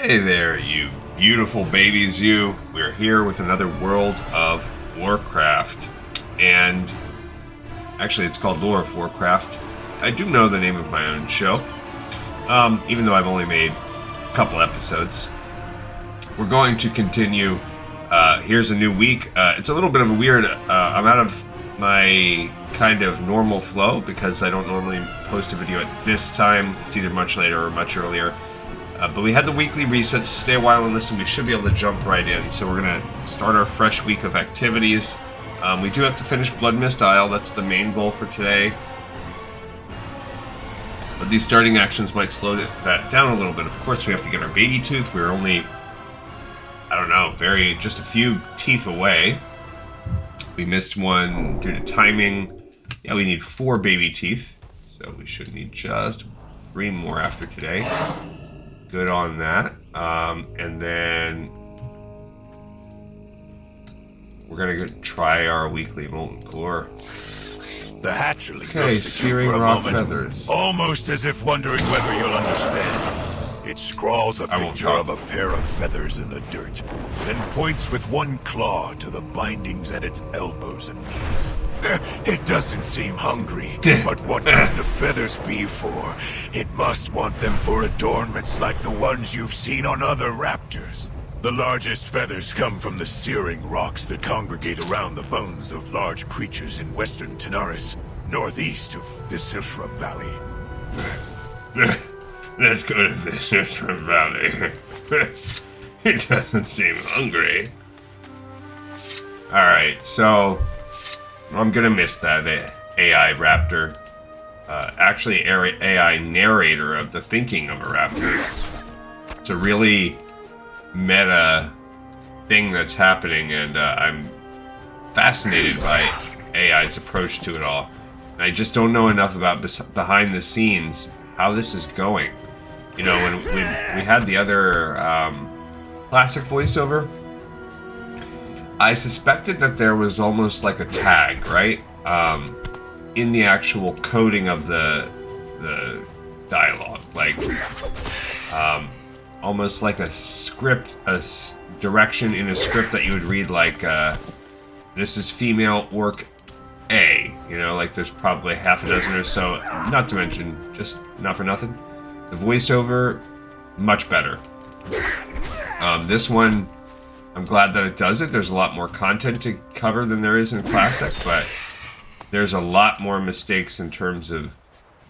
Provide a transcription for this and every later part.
Hey there, you beautiful babies, you. We're here with another World of Warcraft. And actually, it's called Lore of Warcraft. I do know the name of my own show, even though I've only made a couple episodes. We're going to continue. Here's a new week. It's a little bit of a weird... I'm out of my kind of normal flow because I don't normally post a video at this time. It's either much later or much earlier. But we had the weekly resets, so stay a while and listen. We should be able to jump right in. So we're going to start our fresh week of activities. We do have to finish Bloodmyst Isle. That's the main goal for today. But these starting actions might slow that down a little bit. Of course, we have to get our baby tooth. We're only, I don't know, just a few teeth away. We missed one due to timing. Yeah, we need 4 baby teeth. So we should need just 3 more after today. Good on that. And then we're gonna try our weekly molten core. The hatchling Okay, looks at you searing for a rock moment, feathers. almost as if wondering whether you'll understand. It scrawls a picture of a pair of feathers in the dirt, then points with one claw to the bindings at its elbows and knees. It doesn't seem hungry, but what could the feathers be for? It must want them for adornments like the ones you've seen on other raptors. The largest feathers come from the searing rocks that congregate around the bones of large creatures in western Tanaris, northeast of the Silshrub Valley. Let's go to the Silshrub Valley. It doesn't seem hungry. Alright, so I'm gonna miss that AI raptor. Actually, AI narrator of the thinking of a raptor. It's a really meta thing that's happening, and I'm fascinated by AI's approach to it all. And I just don't know enough about behind the scenes how this is going. You know, when we had the other classic voiceover, I suspected that there was almost like a tag, right? In the actual coding of the dialogue, like almost like a script, direction in a script that you would read, like this is female orc A. You know, like there's probably half a dozen or so. Not to mention, just not for nothing, the voiceover much better. This one, I'm glad that it does it. There's a lot more content to cover than there is in Classic, but there's a lot more mistakes in terms of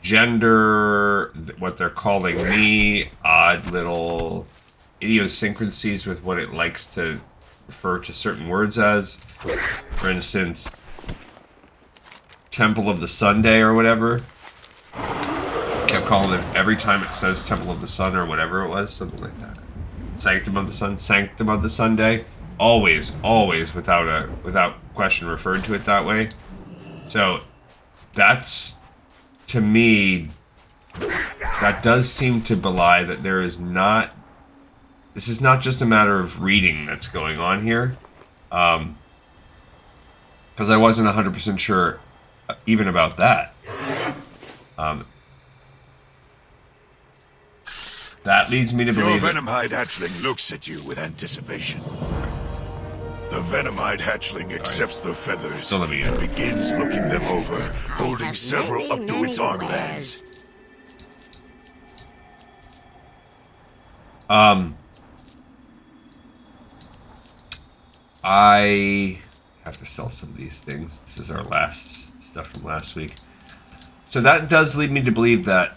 gender, what they're calling me, odd little idiosyncrasies with what it likes to refer to certain words as. For instance, Temple of the Sun Day or whatever. Kept calling it every time it says Temple of the Sun or whatever it was, something like that. Sanctum of the Sun, Sanctum of the Sunday. Always without question referred to it that way. So that's, to me, that does seem to belie that there is not, this is not just a matter of reading that's going on here. Because I wasn't 100% sure even about that. That leads me to believe Your Venomhide hatchling looks at you with anticipation. The Venomhide hatchling accepts the feathers and begins looking them over, holding several up to its arm glands. I have to sell some of these things. This is our last stuff from last week. So that does lead me to believe that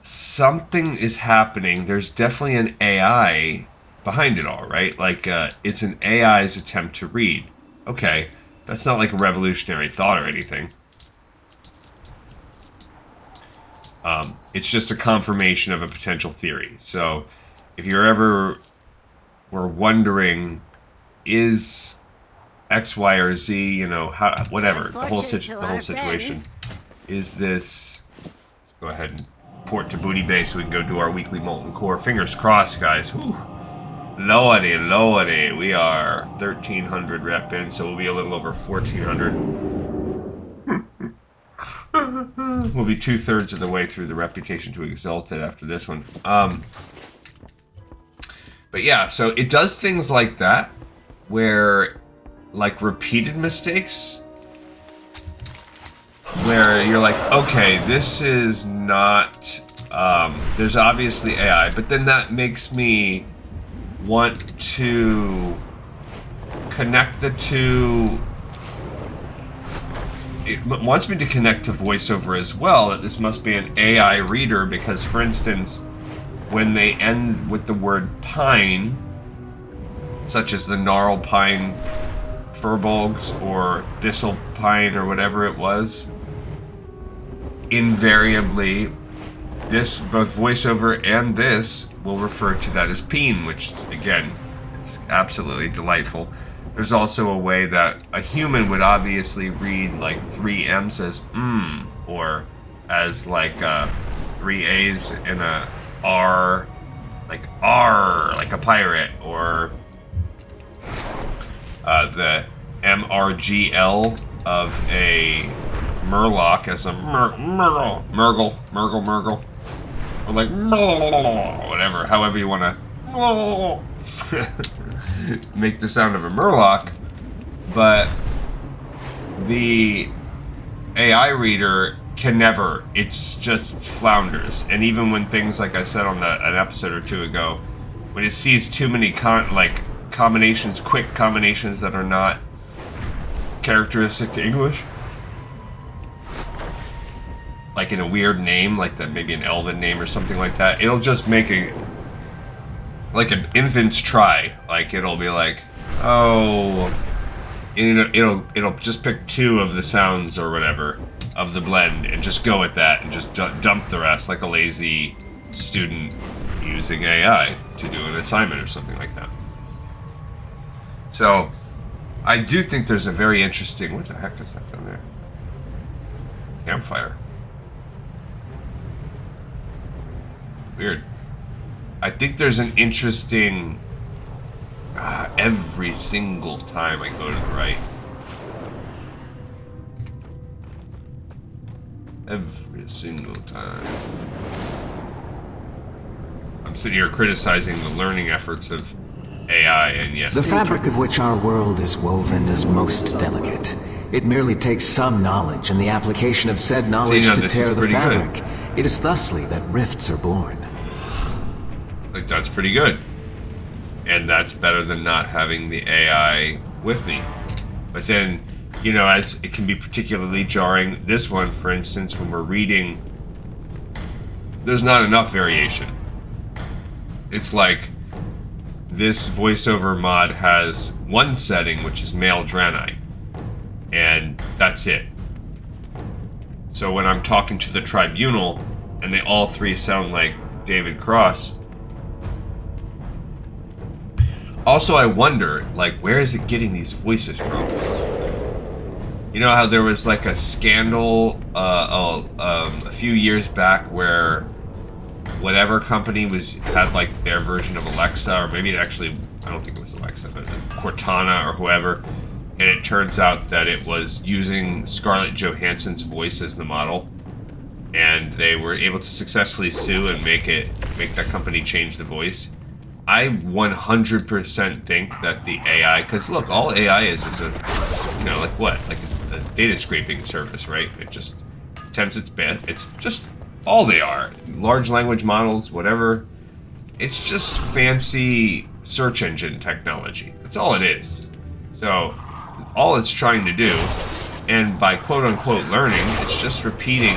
something is happening. There's definitely an AI behind it all, right? Like, it's an AI's attempt to read. Okay, that's not like a revolutionary thought or anything. It's just a confirmation of a potential theory. So, if you're ever were wondering, is X, Y, or Z, you know, how, whatever, the whole situation, is this? Let's go ahead and port to Booty Bay so we can go do our weekly molten core. Fingers crossed, guys. Whew. Lordy, we are 1,300 rep in, so we'll be a little over 1,400. We'll be 2/3 of the way through the Reputation to Exalted after this one. But yeah, so it does things like that, where, like, repeated mistakes, where you're like, okay, this is not, there's obviously AI, but then that makes me want to connect the two. It wants me to connect to voiceover as well, that this must be an AI reader, because, for instance, when they end with the word pine, such as the gnarl pine furbolgs or thistle pine or whatever it was, invariably both voiceover and this will refer to that as peen, which, again, it's absolutely delightful. There's also a way that a human would obviously read like 3 M's as or as like 3 A's and a R, like a pirate, or the MRGL of a Murloc as a Murgle, or like whatever, however you want to make the sound of a Murloc. But the AI reader can never, it's just flounders. And even when things, like I said on an episode or two ago, when it sees too many combinations, quick combinations that are not characteristic to English, like in a weird name, like that, maybe an elven name or something like that, it'll just make like an infant's try. Like, it'll be like, oh, it'll just pick 2 of the sounds or whatever of the blend and just go with that and just dump the rest, like a lazy student using AI to do an assignment or something like that. So I do think there's a very interesting, what the heck is that down there? Campfire. Weird. I think there's an interesting, every single time I go to the right. Every single time. I'm sitting here criticizing the learning efforts of AI, and yes, the fabric of which our world is woven is most delicate. It merely takes some knowledge and the application of said knowledge to tear the fabric. Good. It is thusly that rifts are born. Like, that's pretty good. And that's better than not having the AI with me. But then, you know, as it can be particularly jarring. This one, for instance, when we're reading, there's not enough variation. It's like this voiceover mod has one setting, which is male Draenei, and that's it. So when I'm talking to the tribunal, and they all 3 sound like David Cross. Also, I wonder, like, where is it getting these voices from? You know how there was like a scandal a few years back where whatever company had like their version of Alexa, or maybe it actually, I don't think it was Alexa, but Cortana or whoever, and it turns out that it was using Scarlett Johansson's voice as the model, and they were able to successfully sue and make that company change the voice. I 100% think that the AI, because look, all AI is a, you know, like what? Like a data scraping service, right? It just attempts its best. It's just all they are. Large language models, whatever. It's just fancy search engine technology. That's all it is. So all it's trying to do, and by quote unquote learning, it's just repeating.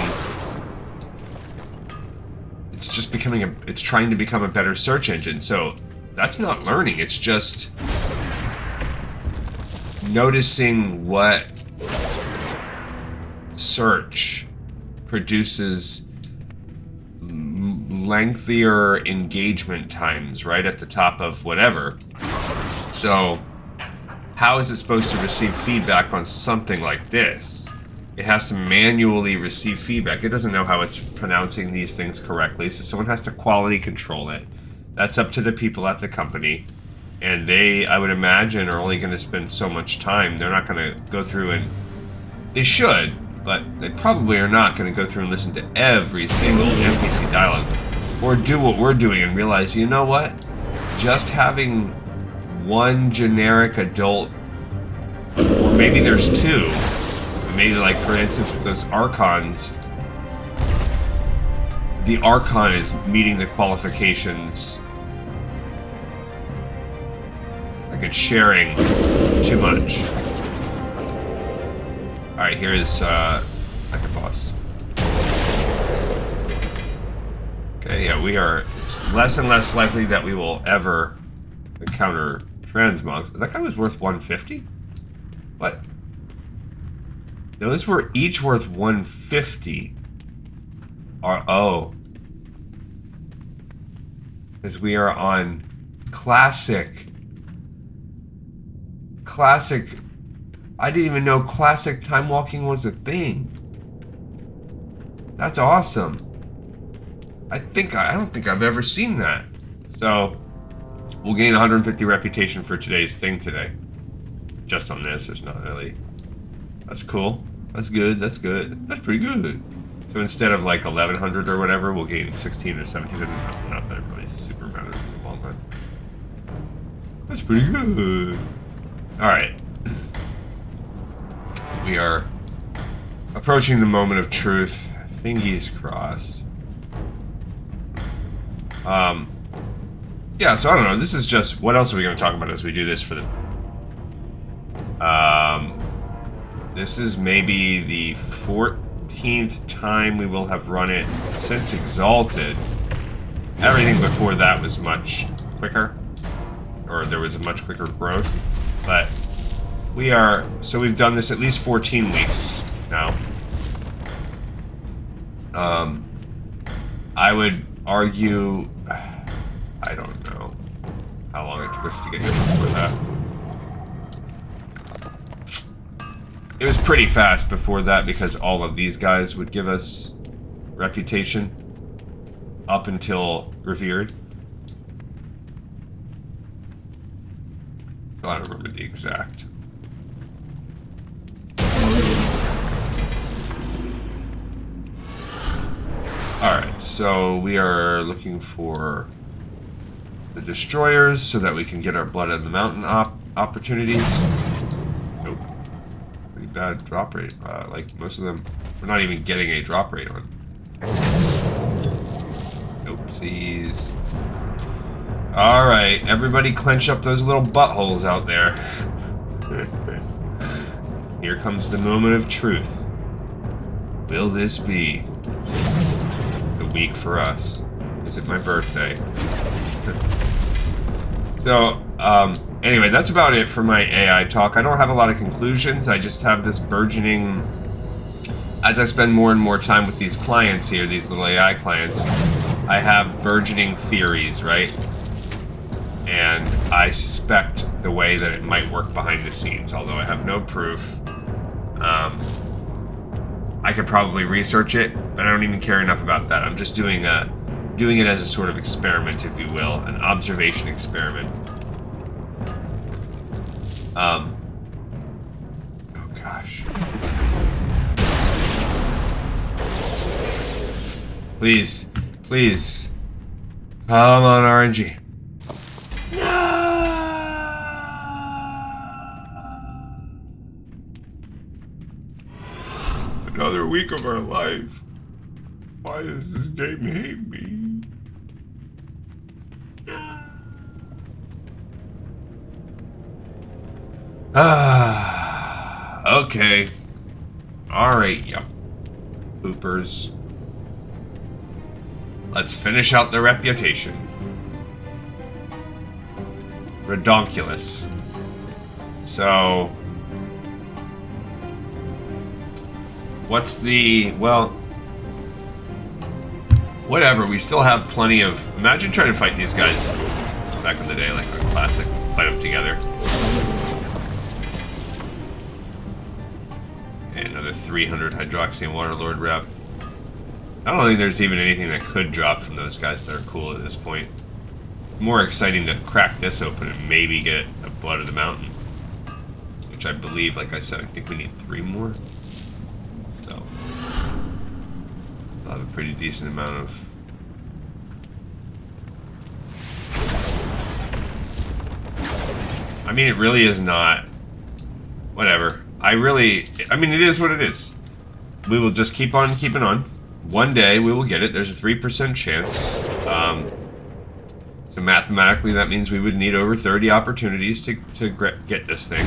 It's just it's trying to become a better search engine. So that's not learning. It's just noticing what search produces lengthier engagement times right at the top of whatever. So how is it supposed to receive feedback on something like this? It has to manually receive feedback. It doesn't know how it's pronouncing these things correctly, so someone has to quality control it. That's up to the people at the company. And they, I would imagine, are only going to spend so much time. They're not going to go through and... They should, but they probably are not going to go through and listen to every single NPC dialogue. Or do what we're doing and realize, you know what? just having one generic adult, or maybe there's two. Maybe, like, for instance, with those Archons, the Archon is meeting the qualifications. Like, it's sharing too much. Alright, here's second boss. Okay, yeah, it's less and less likely that we will ever encounter transmogs. That guy was worth 150? What? Those were each worth 150. Oh. Because we are on classic. I didn't even know classic time walking was a thing. That's awesome. I don't think I've ever seen that. So we'll gain 150 reputation for today's thing today. Just on this, there's not really. That's cool. That's good. That's good. That's pretty good. So instead of like 1100 or whatever, we'll gain 16 or 17. Not that it really super matters in the long run. That's pretty good. Alright. We are approaching the moment of truth. Fingers crossed. Yeah, so I don't know. This is just... What else are we going to talk about as we do this for the... This is maybe the 14th time we will have run it since Exalted. Everything before that was much quicker. Or there was a much quicker growth. But we are... So we've done this at least 14 weeks now. I would argue... I don't know how long it took us to get here before that. It was pretty fast before that because all of these guys would give us reputation up until Revered. I don't remember the exact. Alright, so we are looking for the destroyers so that we can get our Blood of the Mountain opportunities. Nope. Pretty bad drop rate. Like most of them, we're not even getting a drop rate on. Oopsies. Alright, everybody clench up those little buttholes out there. Here comes the moment of truth. Will this be the week for us? Is it my birthday? So, anyway, that's about it for my AI talk. I don't have a lot of conclusions. I just have this burgeoning... As I spend more and more time with these clients here, these little AI clients, I have burgeoning theories, right? And I suspect the way that it might work behind the scenes, although I have no proof. I could probably research it, but I don't even care enough about that. I'm just doing it as a sort of experiment, if you will, an observation experiment. Oh gosh. Please, please. Come on, RNG. Another week of our life. Why does this game hate me? Okay. Alright, yep. Poopers. Let's finish out the reputation. Redonkulous. So... What's the... Well... Whatever, we still have plenty of... Imagine trying to fight these guys back in the day, like a classic. Fight them together. And another 300 Hydroxy and Waterlord rep. I don't think there's even anything that could drop from those guys that are cool at this point. More exciting to crack this open and maybe get a Blood of the Mountain. Which I believe, like I said, I think we need 3 more. So, I'll have a pretty decent amount of... I mean, it really is not. Whatever. I mean, it is what it is. We will just keep on keeping on. One day we will get it. There's a 3% chance. So mathematically, that means we would need over 30 opportunities to get this thing.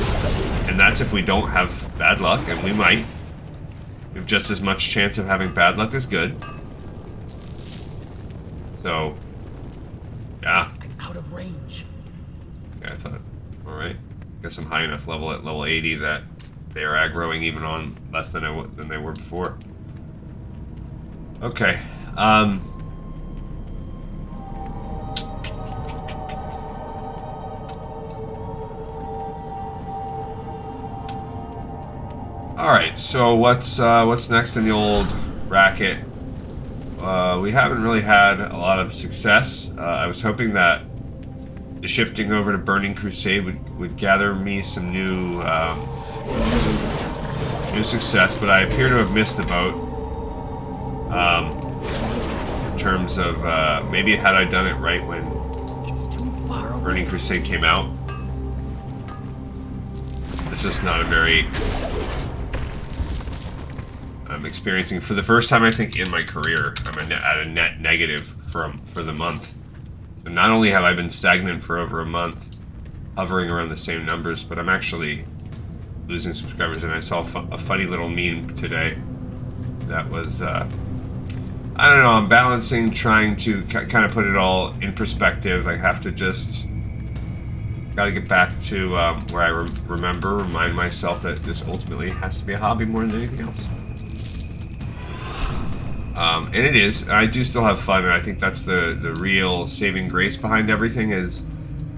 And that's if we don't have bad luck, and we might. We have just as much chance of having bad luck as good. So, yeah. I'm out of range. Yeah, I thought, alright. Guess I'm high enough level at level 80 that they are aggroing even on less than they were before. Okay. Alright, so what's next in the old racket? We haven't really had a lot of success. I was hoping that the shifting over to Burning Crusade would gather me some new success, but I appear to have missed the boat. In terms of maybe had I done it right when Burning Crusade came out. It's just not a very I'm experiencing for the first time I think in my career. I'm at a net negative for the month. So not only have I been stagnant for over a month, hovering around the same numbers, but I'm actually losing subscribers. And I saw a funny little meme today that was I don't know, I'm balancing, trying to kind of put it all in perspective. I have to just gotta get back to where I remind myself that this ultimately has to be a hobby more than anything else. And it is. I do still have fun, and I think that's the real saving grace behind everything is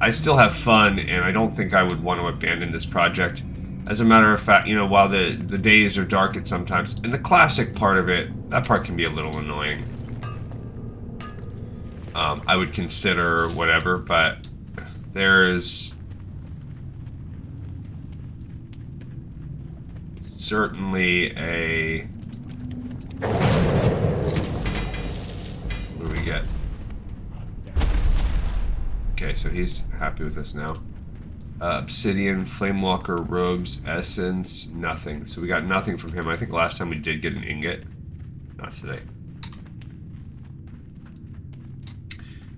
I still have fun, and I don't think I would want to abandon this project. As a matter of fact, you know, while the days are dark at sometimes, and the classic part of it, that part can be a little annoying. I would consider whatever, but there's certainly a... What do we get? Okay, so he's happy with us now. Obsidian, Flamewalker, Robes, Essence, nothing. So we got nothing from him. I think last time we did get an ingot. Not today.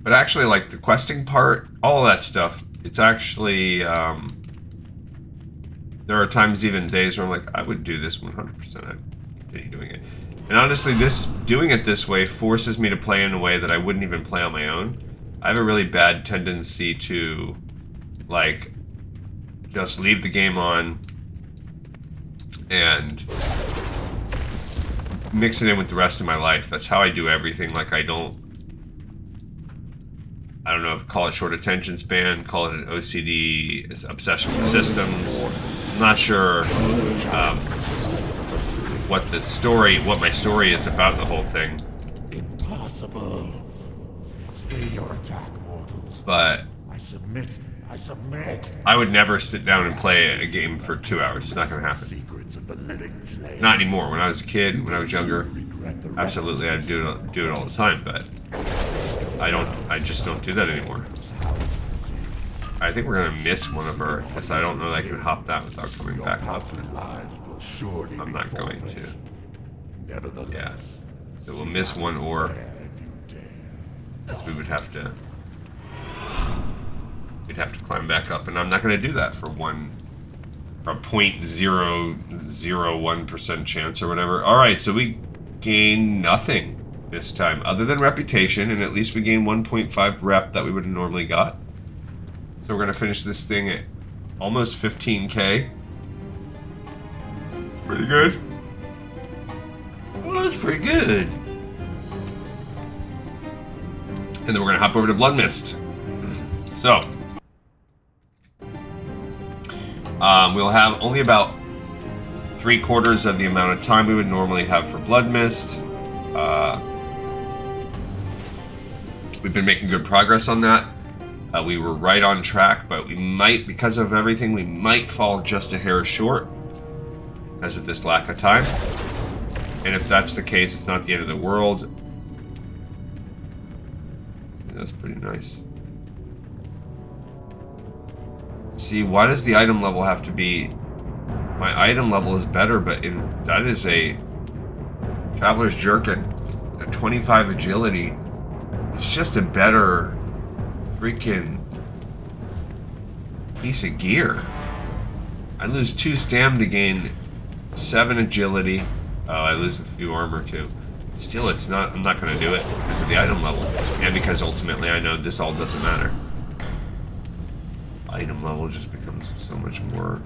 But actually, like, the questing part, all of that stuff, it's actually, there are times, even days, where I'm like, I would do this 100%. I'd continue doing it. And honestly, doing it this way forces me to play in a way that I wouldn't even play on my own. I have a really bad tendency to, like, just leave the game on and mix it in with the rest of my life. That's how I do everything. Like, I don't know if call it short attention span, call it an OCD, obsession with systems. I'm not sure what my story is about the whole thing. Impossible. Stay your attack, mortals. But I submit. I would never sit down and play a game for 2 hours. It's not going to happen. Not anymore. When I was a kid, when I was younger, absolutely I'd do it all the time, but I just don't do that anymore. I think we're going to miss one of our, because I don't know that I can hop that without coming back up. I'm not going to. Yeah. So we'll miss one ore. Because we would have to... We'd have to climb back up, and I'm not going to do that for a 0.001% chance or whatever. Alright, so we gain nothing this time, other than reputation, and at least we gain 1.5 rep that we would have normally got. So we're going to finish this thing at almost 15k. Pretty good. Well, that's pretty good. And then we're going to hop over to Bloodmyst. So... we'll have only about 3/4 of the amount of time we would normally have for Bloodmyst. We've been making good progress on that. We were right on track, but we might, because of everything, we might fall just a hair short because of this lack of time. And if that's the case, it's not the end of the world. That's pretty nice. See, why does the item level have to be... My item level is better, but that is a Traveler's Jerkin, a 25 agility. It's just a better freaking piece of gear. I lose 2 stam to gain 7 agility. Oh, I lose a few armor too. Still, it's not. I'm not going to do it because of the item level, and because ultimately I know this all doesn't matter. Item level just becomes so much more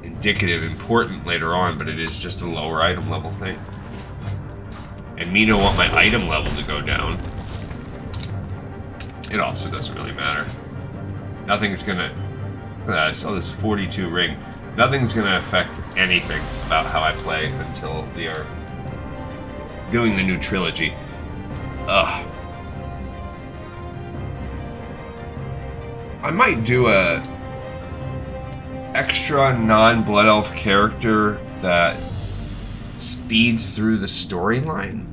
indicative, important later on, but it is just a lower item level thing. And me don't want my item level to go down. It also doesn't really matter. Nothing's gonna... I saw this 42 ring. Nothing's gonna affect anything about how I play until we are doing the new trilogy. Ugh. I might do a extra non-Blood Elf character that speeds through the storyline.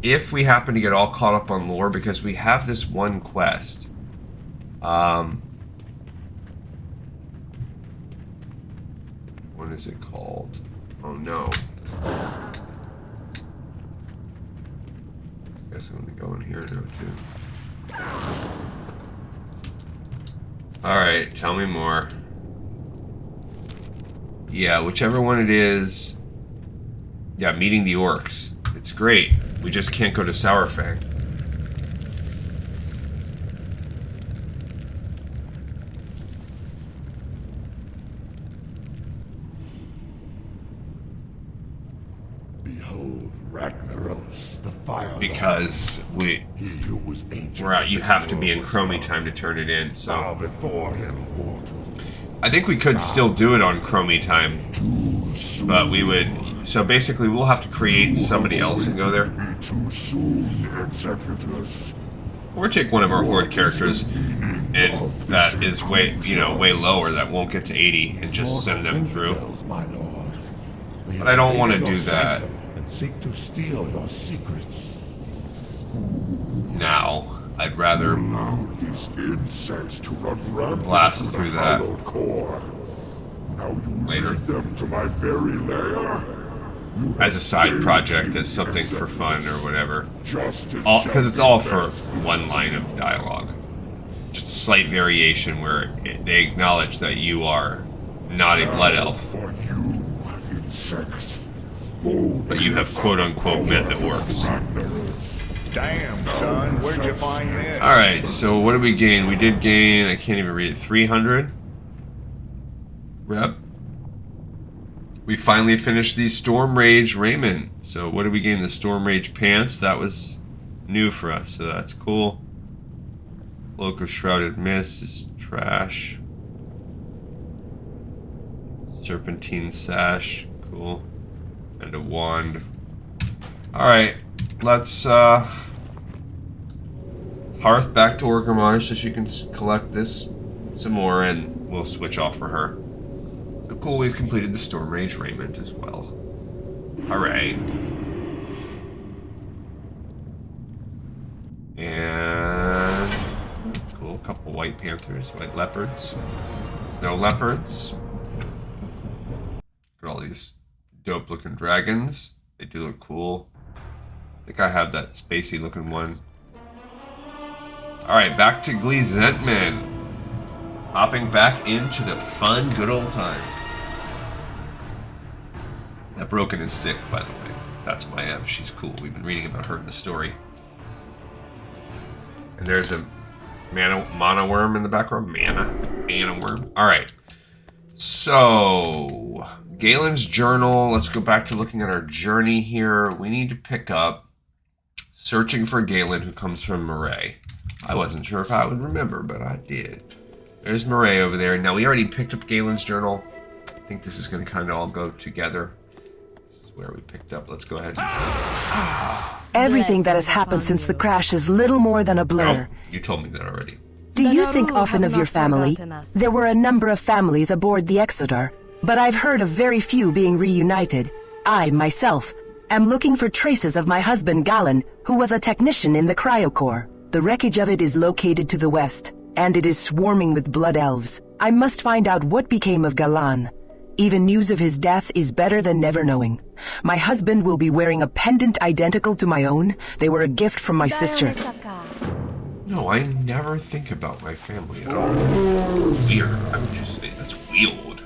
If we happen to get all caught up on lore, because we have this one quest. What is it called? Oh no. I guess I'm gonna go in here now too. Alright, tell me more. Yeah, whichever one it is. Yeah, meeting the orcs. It's great. We just can't go to Sourfang. Behold, Ragnaros, the fire. Because we're out. You have to be in Chromie time to turn it in. So before him, I think we could still do it on Chromie time, but we would. So basically, we'll have to create somebody else and go there. Or take one of our Horde characters, and that is way lower, that won't get to 80, and just send them through. But I don't want to do that. And seek to steal your secrets. Now, I'd rather blast through that later. Them to my very lair. As a side project, as something for fun or whatever. Because it's all for one line of dialogue. Just a slight variation where they acknowledge that you are not a blood elf. But you have quote-unquote met the orcs. Damn, son, where'd you find this? Alright, so what did we gain? We did gain, I can't even read it, 300? Rep. We finally finished the Storm Rage raiment. So what did we gain? The Storm Rage pants. That was new for us, so that's cool. Cloak of Shrouded Mist is trash. Serpentine Sash, cool. And a wand. Alright, let's Hearth back to Orgrimmar so she can collect this some more, and we'll switch off for her. So cool, we've completed the Storm Rage raiment as well. Hooray. And cool, a couple white panthers, white leopards, snow leopards. Look at all these dope looking dragons. They do look cool. I think I have that spacey looking one. Alright, back to Gleezentman. Hopping back into the fun, good old times. That Broken is sick, by the way. That's my Ev. She's cool. We've been reading about her in the story. And there's a mana worm in the background. Mana worm. Alright. So, Galen's journal. Let's go back to looking at our journey here. We need to pick up searching for Galen, who comes from Murray. I wasn't sure if I would remember, but I did. There's Murray over there. Now, we already picked up Galen's journal. I think this is going to kind of all go together. This is where we picked up. Let's go ahead. Everything that has happened since the crash is little more than a blur. Oh, you told me that already. Do you think often of your family? There were a number of families aboard the Exodar, but I've heard of very few being reunited. I, myself, am looking for traces of my husband Galaen, who was a technician in the cryocore. The wreckage of it is located to the west, and it is swarming with blood elves. I must find out what became of Galaen. Even news of his death is better than never knowing. My husband will be wearing a pendant identical to my own. They were a gift from my sister. No, I never think about my family at all. Weird. I would just say that's weird.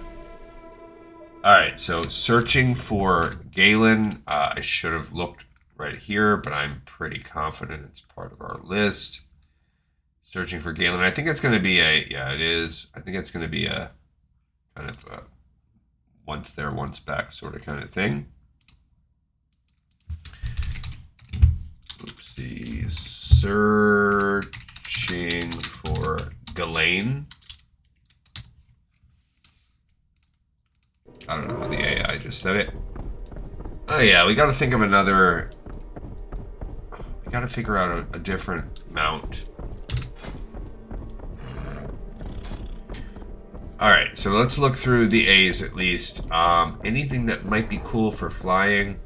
Alright, so searching for Galaen. I should have looked right here, but I'm pretty confident it's part of our list. Searching for Galaen. I think it's going to be yeah, it is. I think it's going to be a kind of a once there, once back sort of kind of thing. Oopsie. Searching for Galaen. I don't know how the AI just said it. Oh yeah, we gotta think of another... We gotta figure out a different mount. Alright, so let's look through the A's at least. Anything that might be cool for flying?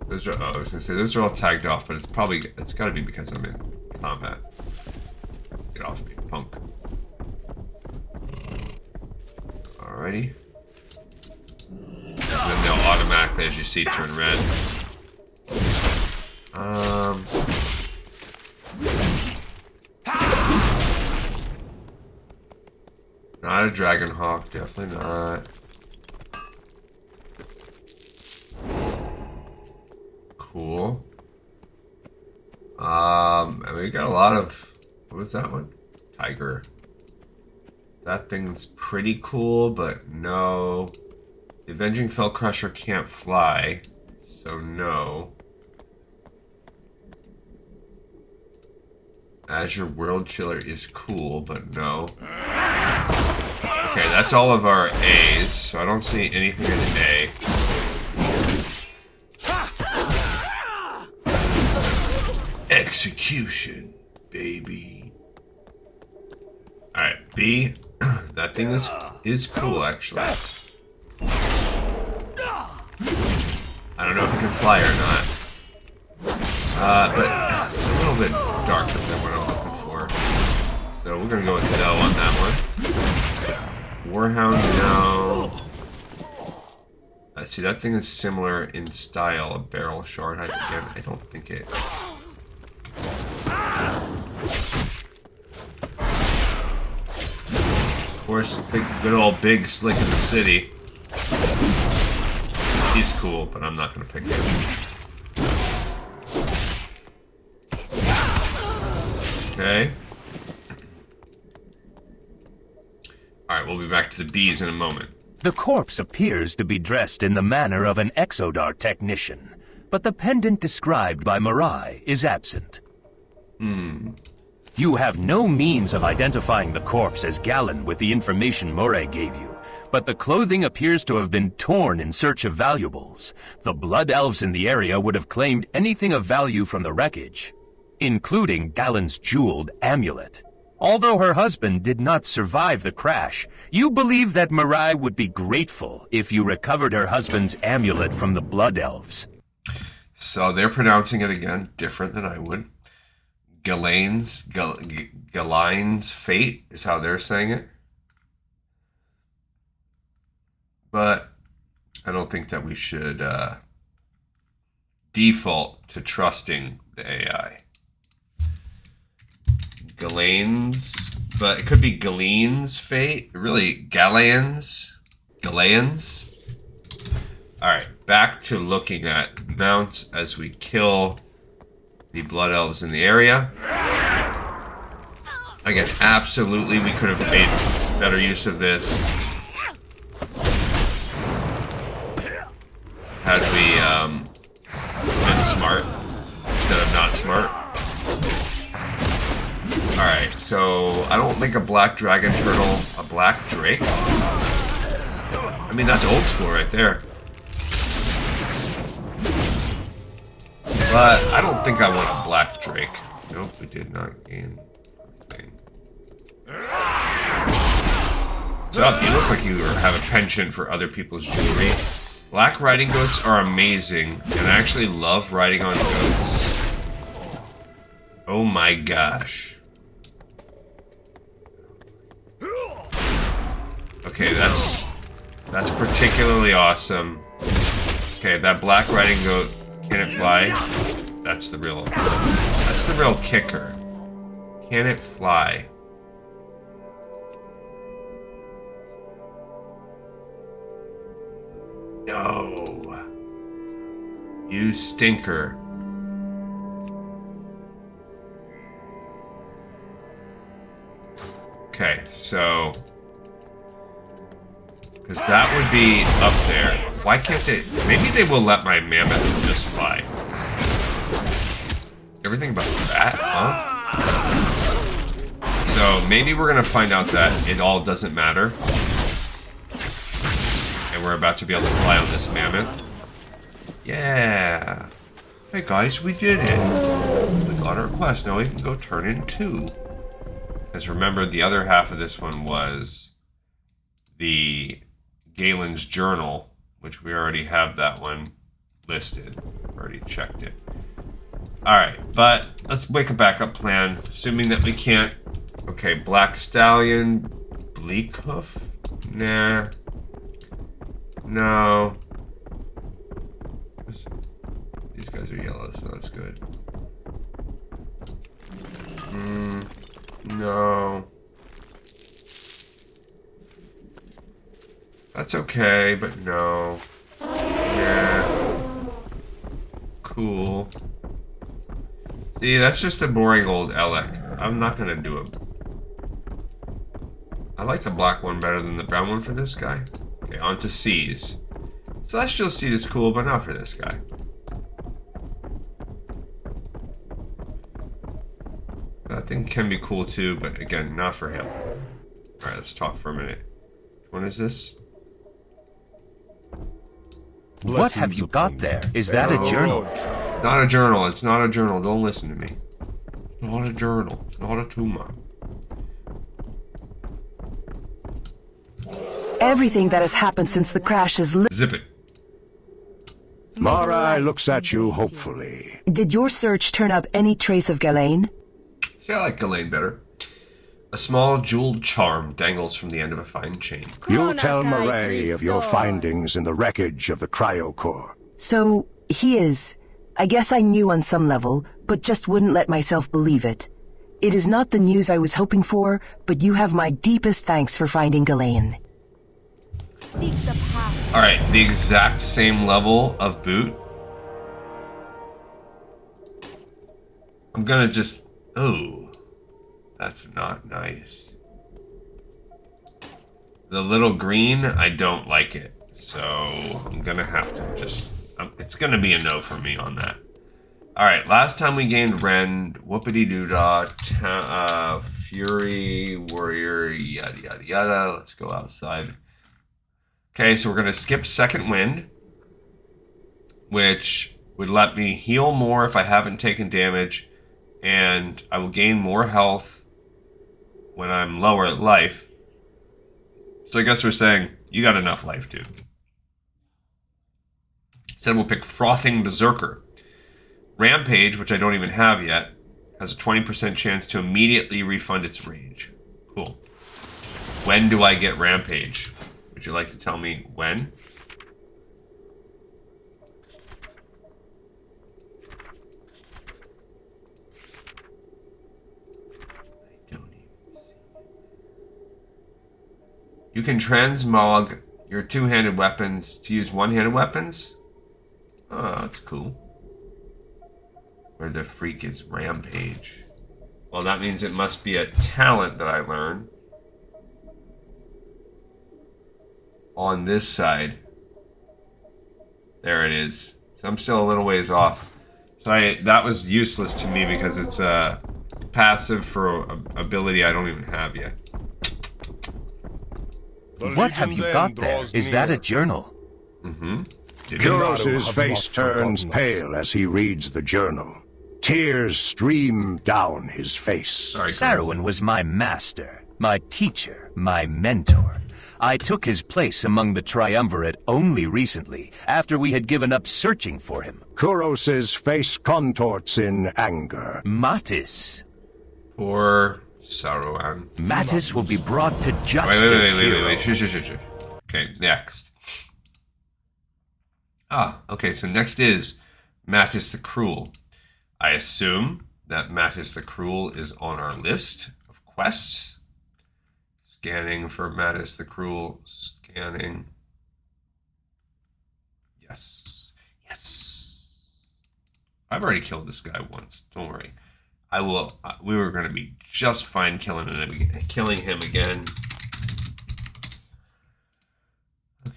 Those are, I was gonna say those are all tagged off, but it's gotta be because I'm in combat. Get off me, punk. Alrighty. And then they'll automatically, as you see, turn red. Not a dragon hawk, definitely not. Cool. And we got a lot of, what was that one? Tiger. That thing's pretty cool, but no. The Avenging Fell Crusher can't fly, so no. Azure World Chiller is cool, but no. Okay, that's all of our A's, so I don't see anything in an A. Execution, baby. Alright, B. That thing is cool, actually. I don't know if it can fly or not. But it's a little bit darker than what I'm looking for. So we're gonna go with no on that one. Warhound, no. See, that thing is similar in style, a barrel shard. Again, I don't think it... Of course, good old Big Slick in the city. He's cool, but I'm not gonna pick him. Okay. Alright, we'll be back to the B's in a moment. The corpse appears to be dressed in the manner of an Exodar technician, but the pendant described by Mirai is absent. You have no means of identifying the corpse as Galaen with the information Mirai gave you, but the clothing appears to have been torn in search of valuables. The blood elves in the area would have claimed anything of value from the wreckage, including Galaen's jeweled amulet. Although her husband did not survive the crash, you believe that Mirai would be grateful if you recovered her husband's amulet from the blood elves. So they're pronouncing it again, different than I would. Galaen's fate is how they're saying it. But I don't think that we should default to trusting the AI. Galaen's, but it could be Galean's fate. Really, Galaen's. Alright, back to looking at mounts as we kill the blood elves in the area. Again, absolutely we could have made better use of this had we been smart instead of not smart. Alright, so I don't think a black dragon turtle, a black drake. I mean, that's old school right there. But I don't think I want a black drake. Nope, we did not gain anything. up? You look like you have a penchant for other people's jewelry. Black riding goats are amazing, and I actually love riding on goats. Oh my gosh. Okay, that's particularly awesome. Okay, that black riding goat, can it fly? That's the real kicker. Can it fly? No. You stinker. Okay, so... because that would be up there. Why can't they... maybe they will let my mammoth just fly. Everything about that, huh? So maybe we're gonna find out that it all doesn't matter. And we're about to be able to fly on this mammoth. Yeah. Hey guys, we did it. We got our quest. Now we can go turn in 2. Because remember, the other half of this one was the Galaen's journal, which we already have that one listed. Already checked it. Alright, but let's make a backup plan. Assuming that we can't... okay, Black Stallion, Bleak Hoof? Nah. No. These guys are yellow, so that's good. No. That's okay, but no. Yeah. Cool. See, that's just a boring old Elec. I'm not gonna do it. I like the black one better than the brown one for this guy. Okay, on to C's. Celestial Seed is cool, but not for this guy. That thing can be cool too, but again, not for him. Alright, let's talk for a minute. What is this? What have you got there? Is that a journal? Not a journal. It's not a journal. Don't listen to me. It's not a journal. It's not a tumor. Everything that has happened since the crash is Zip it. Mara looks at you hopefully. Did your search turn up any trace of Galaen? See, I like Galaen better. A small jeweled charm dangles from the end of a fine chain. You tell Marae of your findings in the wreckage of the cryocore. So, he is. I guess I knew on some level, but just wouldn't let myself believe it. It is not the news I was hoping for, but you have my deepest thanks for finding Galaen. Alright, the exact same level of boot. I'm gonna just... oh, that's not nice. The little green, I don't like it. So, I'm gonna have to just... it's gonna be a no for me on that. Alright, last time we gained Rend, whoopity-doo-dah, Fury, Warrior, yada yada yada. Let's go outside. Okay, so we're gonna skip Second Wind, which would let me heal more if I haven't taken damage, and I will gain more health when I'm lower at life. So I guess we're saying, you got enough life, dude. Instead we'll pick Frothing Berserker. Rampage, which I don't even have yet, has a 20% chance to immediately refund its rage. Cool. When do I get Rampage? Would you like to tell me when? You can transmog your two-handed weapons to use one-handed weapons? Oh, that's cool. Where the freak is Rampage? Well, that means it must be a talent that I learn. On this side. There it is. So I'm still a little ways off. So that was useless to me because it's a passive for an ability I don't even have yet. What have you got there? Is that a journal? Mm-hmm. Kuros' face turns pale as he reads the journal. Tears stream down his face. Saruan was my master, my teacher, my mentor. I took his place among the Triumvirate only recently, after we had given up searching for him. Kuros's face contorts in anger. Mattis. Poor Saruan. Mattis will be brought to justice. Wait. Shush. Okay, next. Okay, so next is Mattis the Cruel. I assume that Mattis the Cruel is on our list of quests. Scanning for Mattis the Cruel. Scanning. Yes. I've already killed this guy once. Don't worry. I will. We were going to be just fine killing him again. Okay.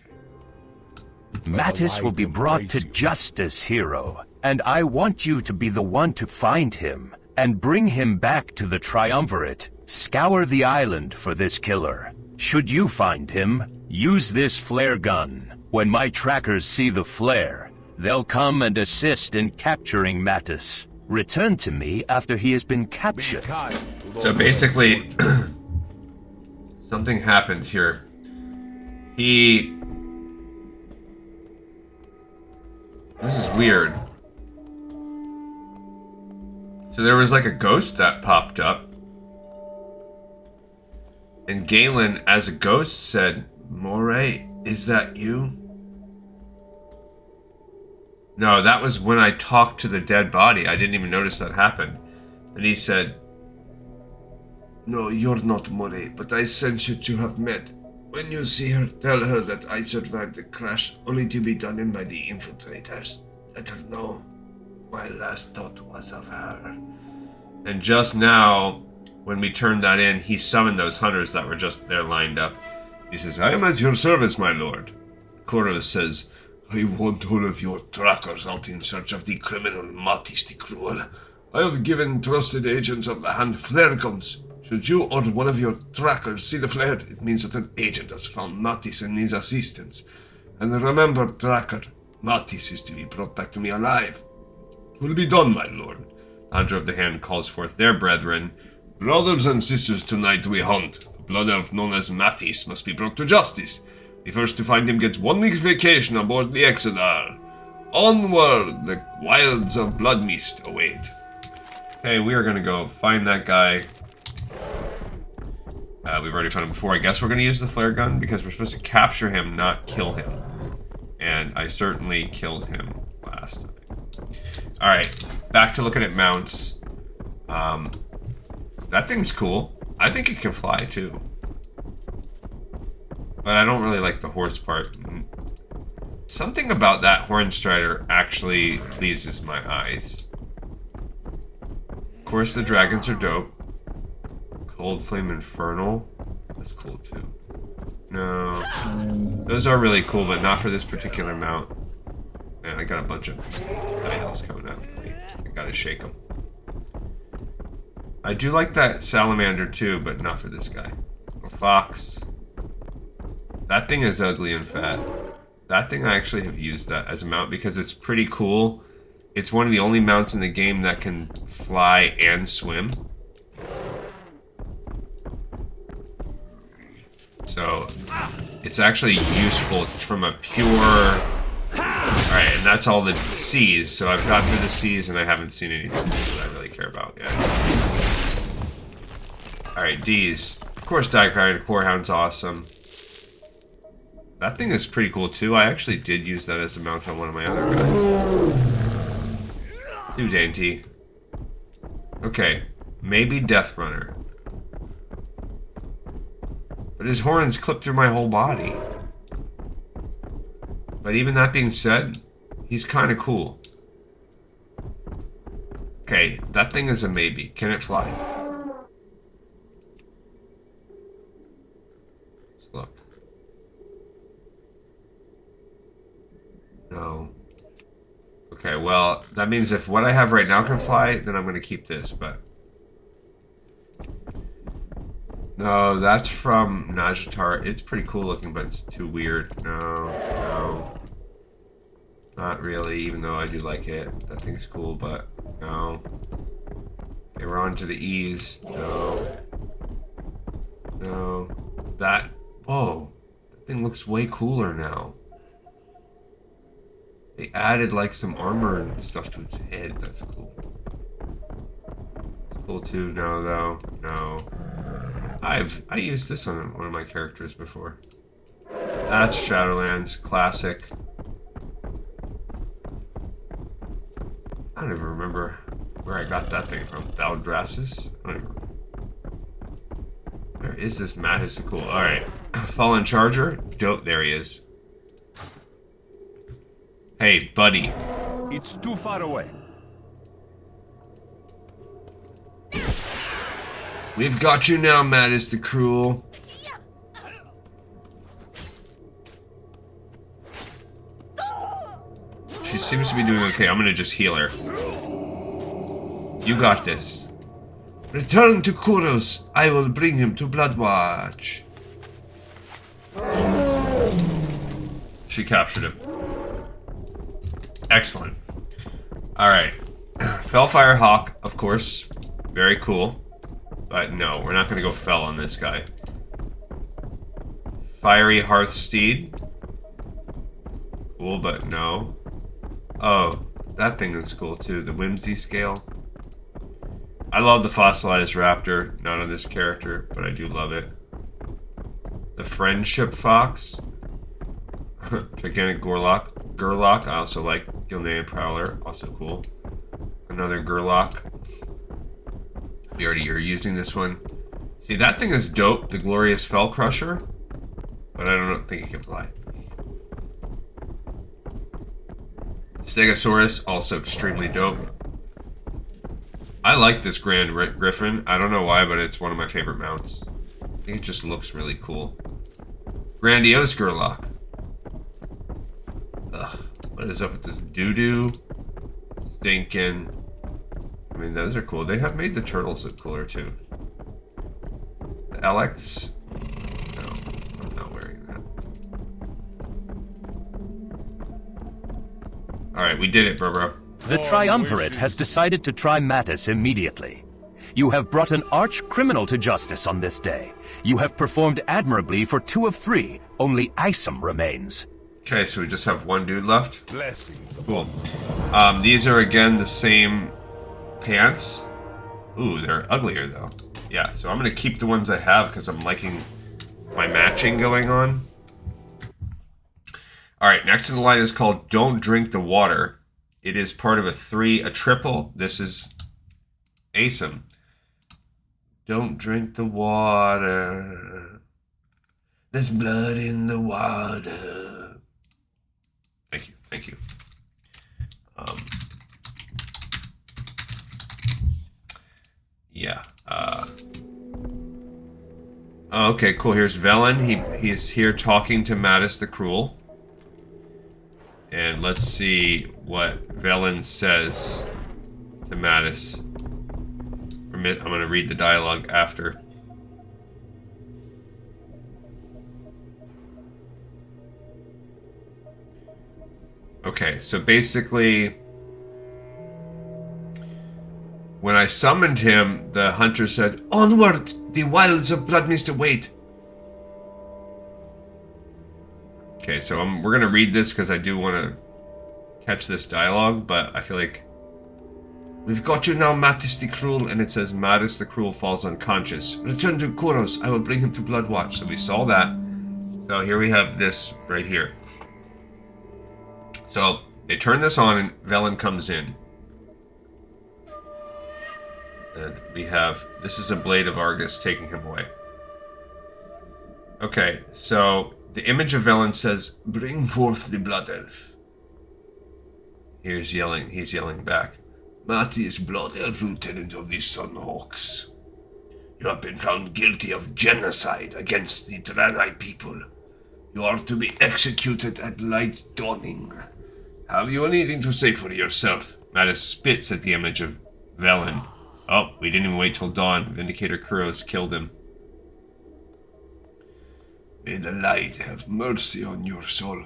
Mattis will be brought to justice, hero. And I want you to be the one to find him and bring him back to the Triumvirate. Scour the island for this killer. Should you find him, use this flare gun. When my trackers see the flare, they'll come and assist in capturing Mattis. Return to me after he has been captured. So basically, something happens here. This is weird. So there was like a ghost that popped up. And Galaen, as a ghost, said, "Moray, is that you?" No, that was when I talked to the dead body. I didn't even notice that happened. And he said, "No, you're not Moray, but I sense that you have met. When you see her, tell her that I survived the crash, only to be done in by the infiltrators. Let her know. My last thought was of her." And just now, when we turned that in, he summoned those hunters that were just there lined up. He says, "I am at your service, my lord." Kuros says, "I want all of your trackers out in search of the criminal Mattis the Cruel. I have given trusted agents of the hand flare guns. Should you or one of your trackers see the flare, it means that an agent has found Mattis and needs assistance. And remember, tracker, Mattis is to be brought back to me alive. It will be done, my lord." Hunter of the Hand calls forth their brethren. "Brothers and sisters, tonight we hunt. The blood elf known as Mattis must be brought to justice. The first to find him gets 1 week's vacation aboard the Exodar. Onward, the wilds of Bloodmyst await." Hey, we are going to go find that guy. We've already found him before. I guess we're going to use the flare gun because we're supposed to capture him, not kill him. And I certainly killed him last time. Alright, back to looking at mounts. That thing's cool. I think it can fly too. But I don't really like the horse part. Something about that Horn Strider actually pleases my eyes. Of course, the dragons are dope. Cold Flame Infernal. That's cool too. No. Those are really cool, but not for this particular mount. Man, I got a bunch of night elves coming after me. I gotta shake them. I do like that salamander too, but not for this guy. Or fox. That thing is ugly and fat. That thing, I actually have used that as a mount because it's pretty cool. It's one of the only mounts in the game that can fly and swim. So, it's actually useful from a pure... Alright, and that's all the C's. So I've gotten through the C's and I haven't seen anything that I really care about yet. Alright, D's. Of course, Diecry Corehound's awesome. That thing is pretty cool too. I actually did use that as a mount on one of my other guys. Too dainty. Okay, maybe Death Runner. But his horns clip through my whole body. But even that being said, he's kind of cool. Okay, that thing is a maybe. Can it fly? Let's look. No. Okay, well, that means if what I have right now can fly, then I'm going to keep this, but... No, that's from Najatar. It's pretty cool looking, but it's too weird. No. Not really, even though I do like it. That thing's cool, but no. Okay, we're on to the E's. No. That... Whoa. Thing looks way cooler now. They added like some armor and stuff to its head. That's cool. It's cool too. No, though. No. I used this on one of my characters before. That's Shadowlands classic. I don't even remember where I got that thing from. Valdrassus? I don't even remember. Where is this Mattis? Cool. Alright. Fallen Charger? Dope. There he is. Hey, buddy. It's too far away. We've got you now, Mattis the Cruel. She seems to be doing okay. I'm gonna just heal her. You got this. Return to Kuros. I will bring him to Bloodwatch. She captured him. Excellent. Alright. Fellfire Hawk, of course. Very cool. But no, we're not going to go Fel on this guy. Fiery Hearth Steed. Cool, but no. Oh, that thing is cool too. The Whimsy Scale. I love the Fossilized Raptor. Not on this character, but I do love it. The Friendship Fox. Gigantic Gurlock. I also like Gilnean Prowler. Also cool. Another Gurlock. We already are using this one. See, that thing is dope. The Glorious Fell Crusher. But I don't think it can fly. Stegosaurus. Also extremely dope. I like this Grand Griffin. I don't know why, but it's one of my favorite mounts. I think it just looks really cool. Grandiose Gurlock. Ugh, what is up with this doo-doo? Stinking. I mean, those are cool. They have made the turtles look cooler, too. The Alex? No, I'm not wearing that. Alright, we did it, bro. The Triumvirate has decided to try Mattis immediately. You have brought an arch-criminal to justice on this day. You have performed admirably for 2 of 3. Only Isom remains. Okay, so we just have one dude left. Blessings. Cool. These are again the same pants. Ooh, they're uglier though. Yeah, so I'm gonna keep the ones I have because I'm liking my matching going on. Alright, next in the line is called Don't Drink the Water. It is part of a triple. This is Asim. Don't drink the water. There's blood in the water. Thank you. Yeah. Okay, cool. Here's Velen. He is here talking to Mattis the Cruel. And let's see what Velen says to Mattis. I'm going to read the dialogue after. Okay, so basically, when I summoned him, the hunter said, "Onward! The wilds of Bloodmyst await." Okay, so we're going to read this because I do want to catch this dialogue, but I feel like... We've got you now, Mattis the Cruel, and it says Mattis the Cruel falls unconscious. Return to Kuros, I will bring him to Bloodwatch. So we saw that. So here we have this right here. So they turn this on and Velen comes in. And we have, this is a Blade of Argus taking him away. Okay, so the image of Velen says, "Bring forth the Blood Elf." He's yelling back. "Mattis, Blood Elf, Lieutenant of the Sunhawks. You have been found guilty of genocide against the Draenei people. You are to be executed at light dawning. Have you anything to say for yourself?" Mattis spits at the image of Velen. Oh, we didn't even wait till dawn. Vindicator Kuros killed him. "May the light have mercy on your soul.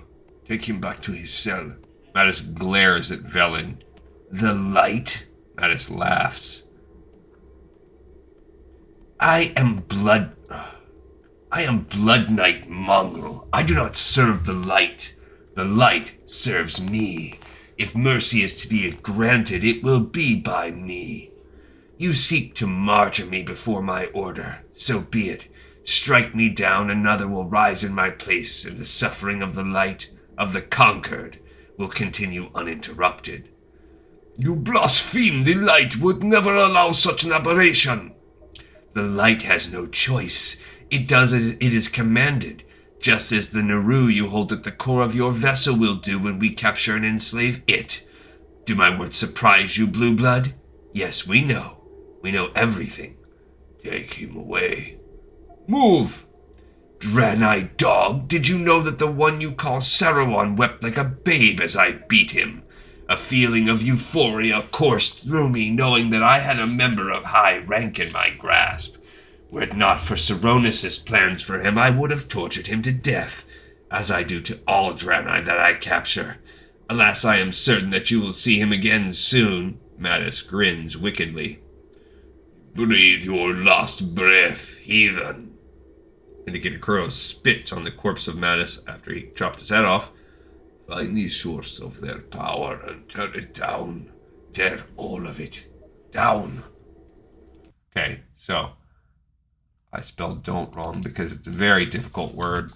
Take him back to his cell." Mattis glares at Velen. "The light?" Mattis laughs. "I am blood... I am Blood Knight Mongrel. I do not serve the light. The light serves me. If mercy is to be granted, it will be by me. You seek to martyr me before my order. So be it. Strike me down, another will rise in my place, and the suffering of the light, of the conquered, will continue uninterrupted. You blaspheme! The light would never allow such an aberration. The light has no choice. It does as it is commanded, just as the Naru you hold at the core of your vessel will do when we capture and enslave it. Do my words surprise you, Blue Blood? Yes, we know. We know everything. Take him away. Move! Draenei dog, did you know that the one you call Saruan wept like a babe as I beat him? A feeling of euphoria coursed through me, knowing that I had a member of high rank in my grasp. Were it not for Saruan' plans for him, I would have tortured him to death, as I do to all Draenei that I capture. Alas, I am certain that you will see him again soon. Mattis grins wickedly. Breathe your last breath, heathen. Vindicator Crow spits on the corpse of Mattis after he chopped his head off. Find the source of their power and tear it down. Tear all of it down. Okay, so I spelled don't wrong because it's a very difficult word.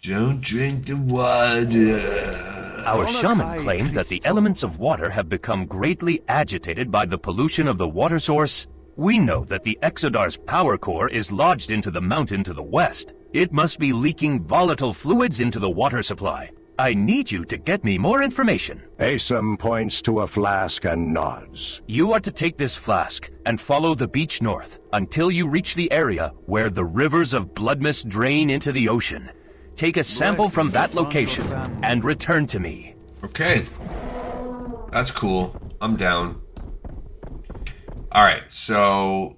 Don't drink the water. Our shaman claimed that the elements of water have become greatly agitated by the pollution of the water source. We know that the Exodar's power core is lodged into the mountain to the west. It must be leaking volatile fluids into the water supply. I need you to get me more information. Asum points to a flask and nods. You are to take this flask and follow the beach north until you reach the area where the rivers of Bloodmyst drain into the ocean. Take a sample from that location and return to me. Okay. That's cool. I'm down. Alright, so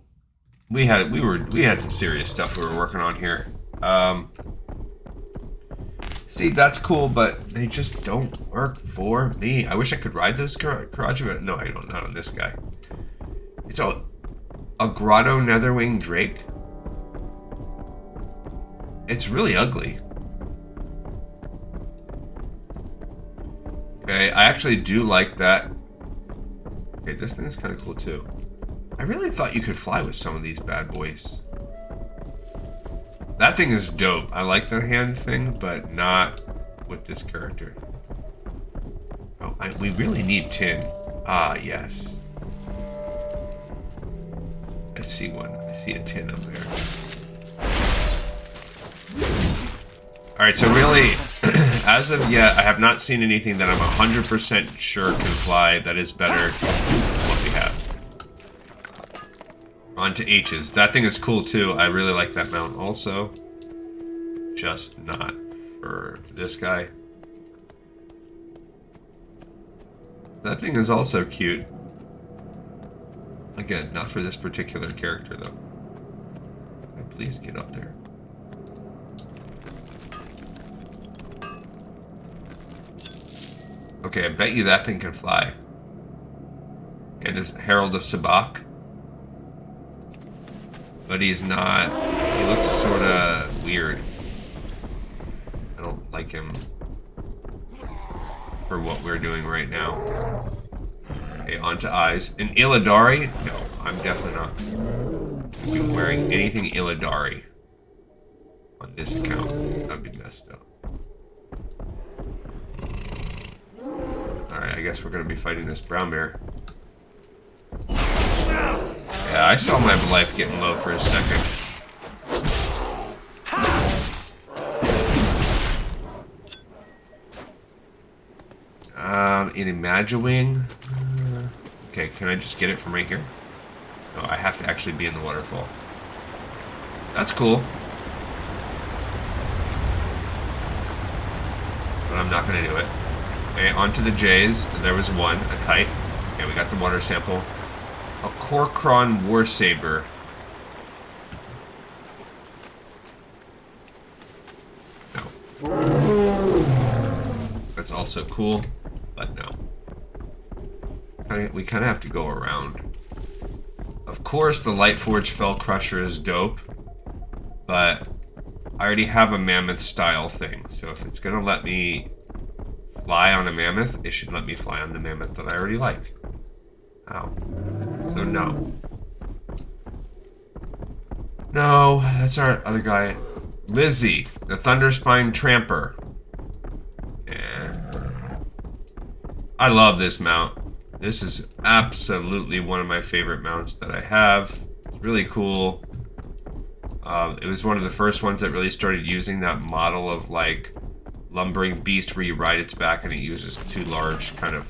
we had some serious stuff we were working on here. See, that's cool, but they just don't work for me. I wish I could ride those garage events. No, I don't. Not on this guy. It's a Grotto Netherwing Drake. It's really ugly. Okay, I actually do like that. Okay, this thing is kind of cool too. I really thought you could fly with some of these bad boys. That thing is dope. I like the hand thing, but not with this character. Oh, we really need tin. Ah, yes. I see one. I see a tin up there. Alright, so really, as of yet, I have not seen anything that I'm 100% sure can fly that is better than what we have. On to H's. That thing is cool too. I really like that mount also. Just not for this guy. That thing is also cute. Again, not for this particular character though. Please get up there. Okay, I bet you that thing can fly. And it's Herald of Sabak. But he's not. He looks sort of weird. I don't like him for what we're doing right now. Okay, on to eyes. An Illidari? No, I'm definitely not wearing anything Illidari on this account. That'd be messed up. Alright, I guess we're gonna be fighting this brown bear. Yeah, I saw my life getting low for a second. In Imagiwing. Okay, can I just get it from right here? No, I have to actually be in the waterfall. That's cool. But I'm not gonna do it. Okay, on to the J's. There was one, a kite. Okay, we got the water sample. A Korkron Warsaber. No. That's also cool, but no. We kind of have to go around. Of course, the Lightforged Fell Crusher is dope. but I already have a mammoth style thing, so if it's gonna let me fly on a mammoth, it should let me fly on the mammoth that I already like. Oh. So no. No, that's our other guy. Lizzie, the Thunderspine Tramper. Yeah. I love this mount. This is absolutely one of my favorite mounts that I have. It's really cool. It was one of the first ones that really started using that model of like lumbering beast where you ride its back and it uses two large kind of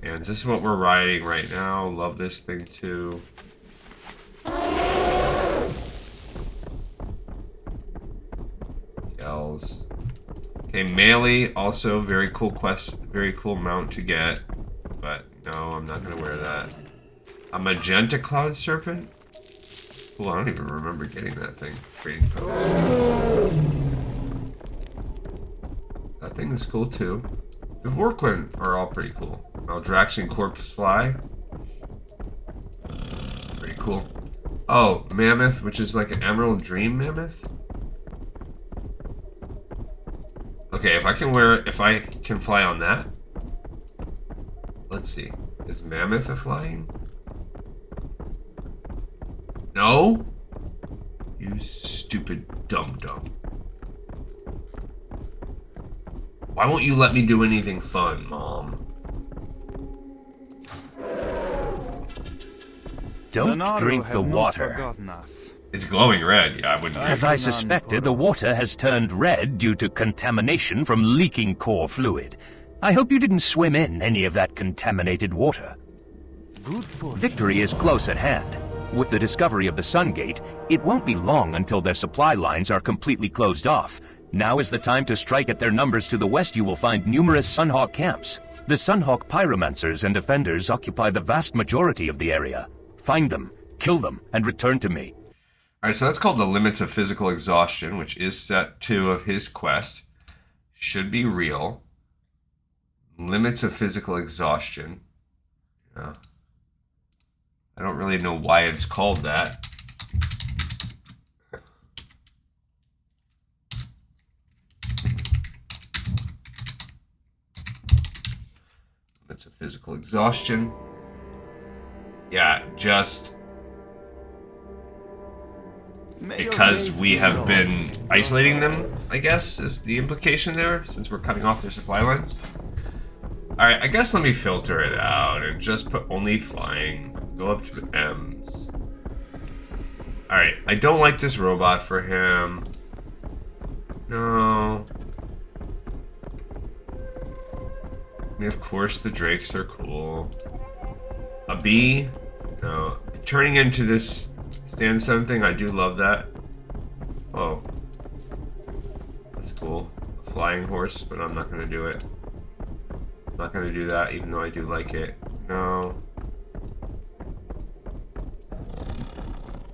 hands. This is what we're riding right now. Love this thing too. Yells. Okay, melee, also very cool quest, very cool mount to get. But no, I'm not gonna wear that. A magenta cloud serpent? Cool, I don't even remember getting that thing. Trading post. That thing is cool too. The Vorquin are all pretty cool. Maldraxian Corpse Fly. Pretty cool. Oh, Mammoth, which is like an Emerald Dream Mammoth. Okay, if I can fly on that. Let's see. Is Mammoth a flying? No? You stupid dum-dum. Why won't you let me do anything fun, Mom? Don't drink the water. It's glowing red. Yeah, I wouldn't. As I suspected, the water has turned red due to contamination from leaking core fluid. I hope you didn't swim in any of that contaminated water. Victory is close at hand. With the discovery of the Sun Gate, it won't be long until their supply lines are completely closed off. Now is the time to strike at their numbers. To the west you will find numerous Sunhawk camps. The Sunhawk pyromancers and defenders occupy the vast majority of the area. Find them, kill them, and return to me. Alright, so that's called the Limits of Physical Exhaustion, which is set 2 of his quest. Should be real. Limits of Physical Exhaustion. Yeah. I don't really know why it's called that. Limits of Physical Exhaustion. Yeah, just because we have been isolating them, I guess, is the implication there, since we're cutting off their supply lines. Alright, I guess let me filter it out and just put only flying. Go up to M's. Alright, I don't like this robot for him. No. I mean, of course the Drakes are cool. A bee? No. Turning into this stand something, I do love that. Oh. That's cool. A flying horse, but I'm not gonna do it. I'm not gonna do that, even though I do like it. No.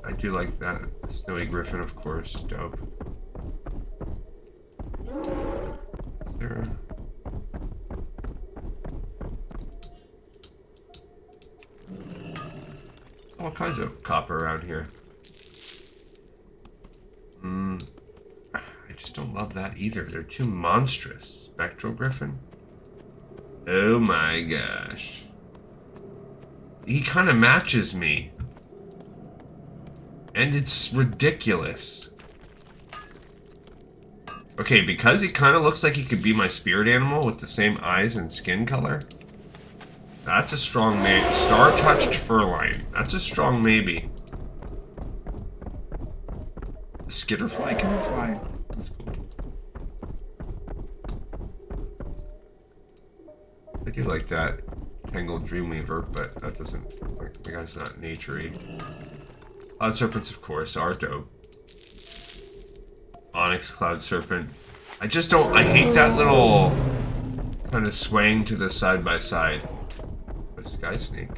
I do like that. Snowy Griffin, of course. Dope. Is there all kinds of copper around here. I just don't love that either. They're too monstrous. Spectral Griffin? Oh my gosh. He kind of matches me. And it's ridiculous. Okay, because he kind of looks like he could be my spirit animal with the same eyes and skin color. That's a strong maybe. Star-touched furline. That's a strong maybe. A skitterfly can fly. That's cool. I do like that Tangled Dreamweaver, but that doesn't, like, the guy's not nature-y. Cloud Serpents, of course, are dope. Onyx Cloud Serpent. I just don't, I hate that little kind of swaying to the side by side. Sky Snake.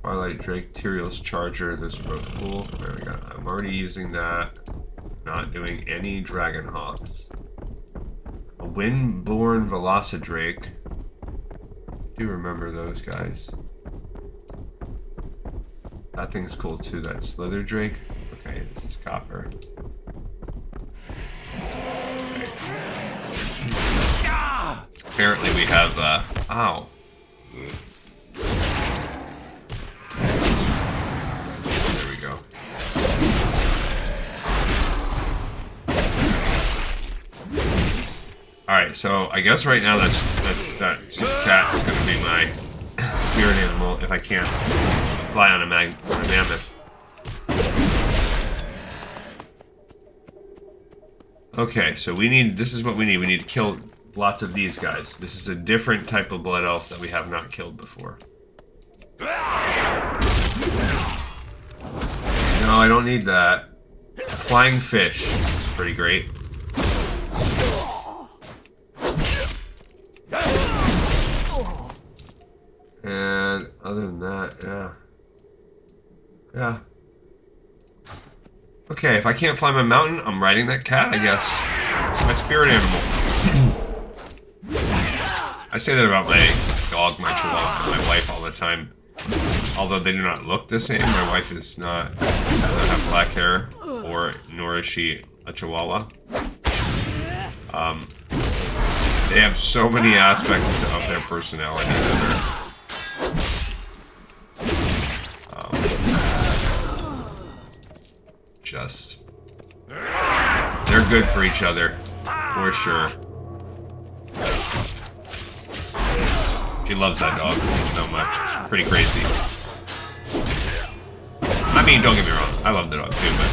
Twilight Drake, Tyrael's Charger, those are both cool. There we go. I'm already using that. Not doing any Dragon Hawks. A Windborn Velocidrake. I do remember those guys. That thing's cool too, that Slither Drake. Okay, this is copper. Okay. Apparently we have, ow. There we go. Alright, so I guess right now that cat is going to be my spirit animal if I can't fly on a mammoth. Okay, so this is what we need. We need to kill lots of these guys. This is a different type of blood elf that we have not killed before. No, I don't need that. A flying fish is pretty great. And other than that, yeah. Okay, if I can't fly my mountain, I'm riding that cat, I guess. It's my spirit animal. I say that about my dog, my chihuahua, and my wife all the time. Although they do not look the same. My wife does not have black hair, nor is she a chihuahua. They have so many aspects of their personality that they're good for each other, for sure. She loves that dog so much. It's pretty crazy. I mean, don't get me wrong, I love the dog too, but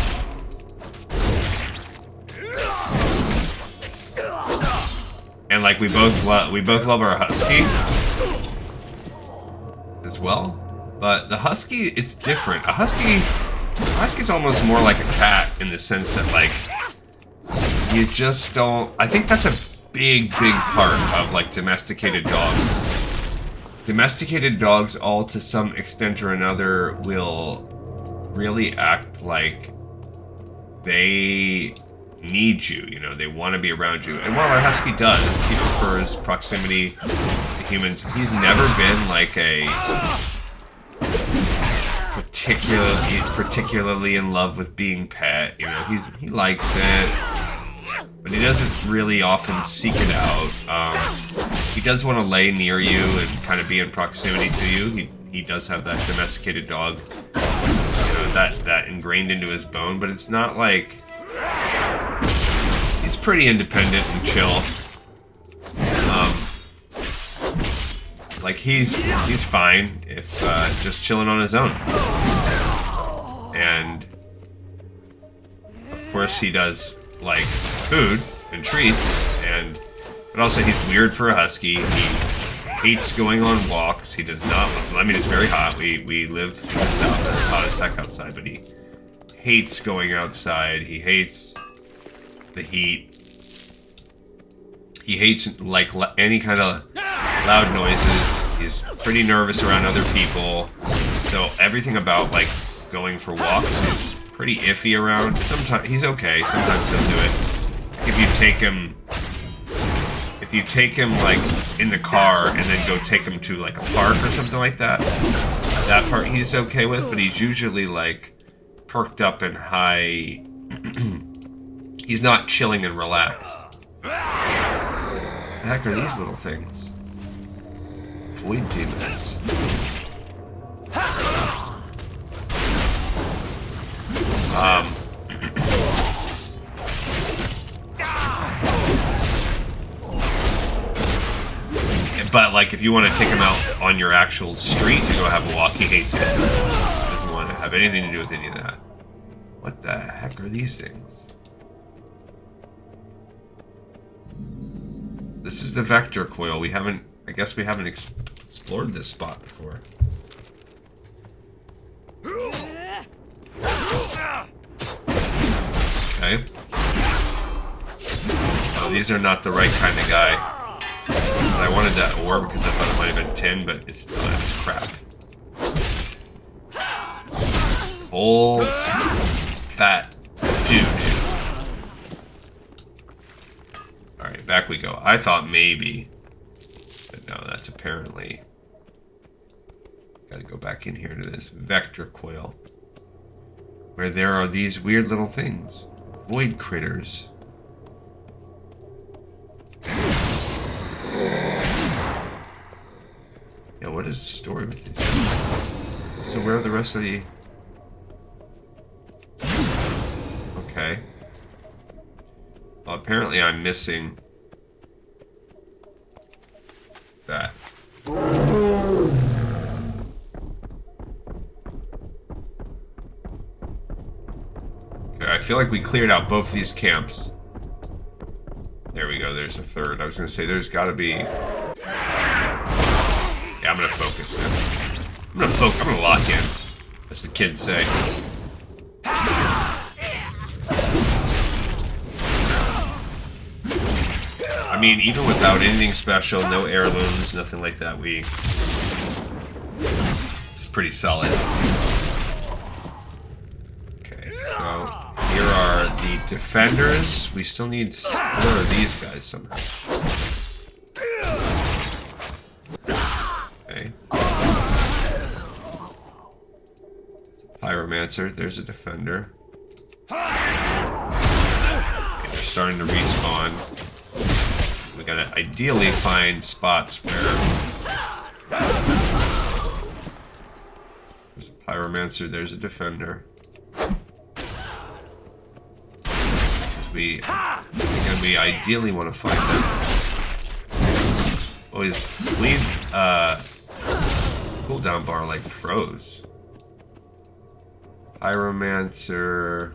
and like we both love our husky as well. But the husky, it's different. A husky's almost more like a cat in the sense that, like, you just don't... I think that's a big part of, like, domesticated dogs. Domesticated dogs, all to some extent or another, will really act like they need you, you know, they want to be around you. And while our husky does, he prefers proximity to humans. He's never been, like, a... particularly in love with being pet, you know. He likes it, but he doesn't really often seek it out. He does want to lay near you and kind of be in proximity to you. He does have that domesticated dog, you know, that ingrained into his bone, but it's not like... He's pretty independent and chill. Like, he's fine if just chilling on his own. And of course he does like food and treats, but also he's weird for a husky. He hates going on walks. He does not, I mean, it's very hot. We live in the south, it's hot as heck outside, but he hates going outside. He hates the heat. He hates like any kind of loud noises. He's pretty nervous around other people. So everything about like going for walks is pretty iffy around. Sometimes he's okay. Sometimes he'll do it. If you take him like in the car and then go take him to like a park or something like that, that part he's okay with. But he's usually like perked up and high. He's not chilling and relaxed. What the heck are these little things? Void demons. But like, if you want to take him out on your actual street to go have a walk, he hates it. He doesn't want to have anything to do with any of that. What the heck are these things? This is the vector coil. I guess we haven't explored this spot before. Okay. Oh, these are not the right kind of guy. I wanted that ore because I thought it might have been tin, but it's crap. Whole fat dude. Alright, back we go. I thought maybe, but no, that's apparently... Gotta go back in here to this vector coil, where there are these weird little things. Void critters. Yeah, what is the story with these? So where are the rest of the... Okay. Well, apparently I'm missing that. Okay, I feel like we cleared out both of these camps. There we go, there's a third. I was gonna say there's gotta be... Yeah, I'm gonna focus now. I'm gonna lock in, as the kids say. I mean, even without anything special, no heirlooms, nothing like that, it's pretty solid. Okay, so here are the defenders. We still need more of these guys somehow. Okay. Pyromancer, there's a defender. Okay, they're starting to respawn. We gotta ideally find spots where there's a pyromancer, there's a defender. We ideally want to find them. Oh, his bleed cooldown bar like froze. Pyromancer.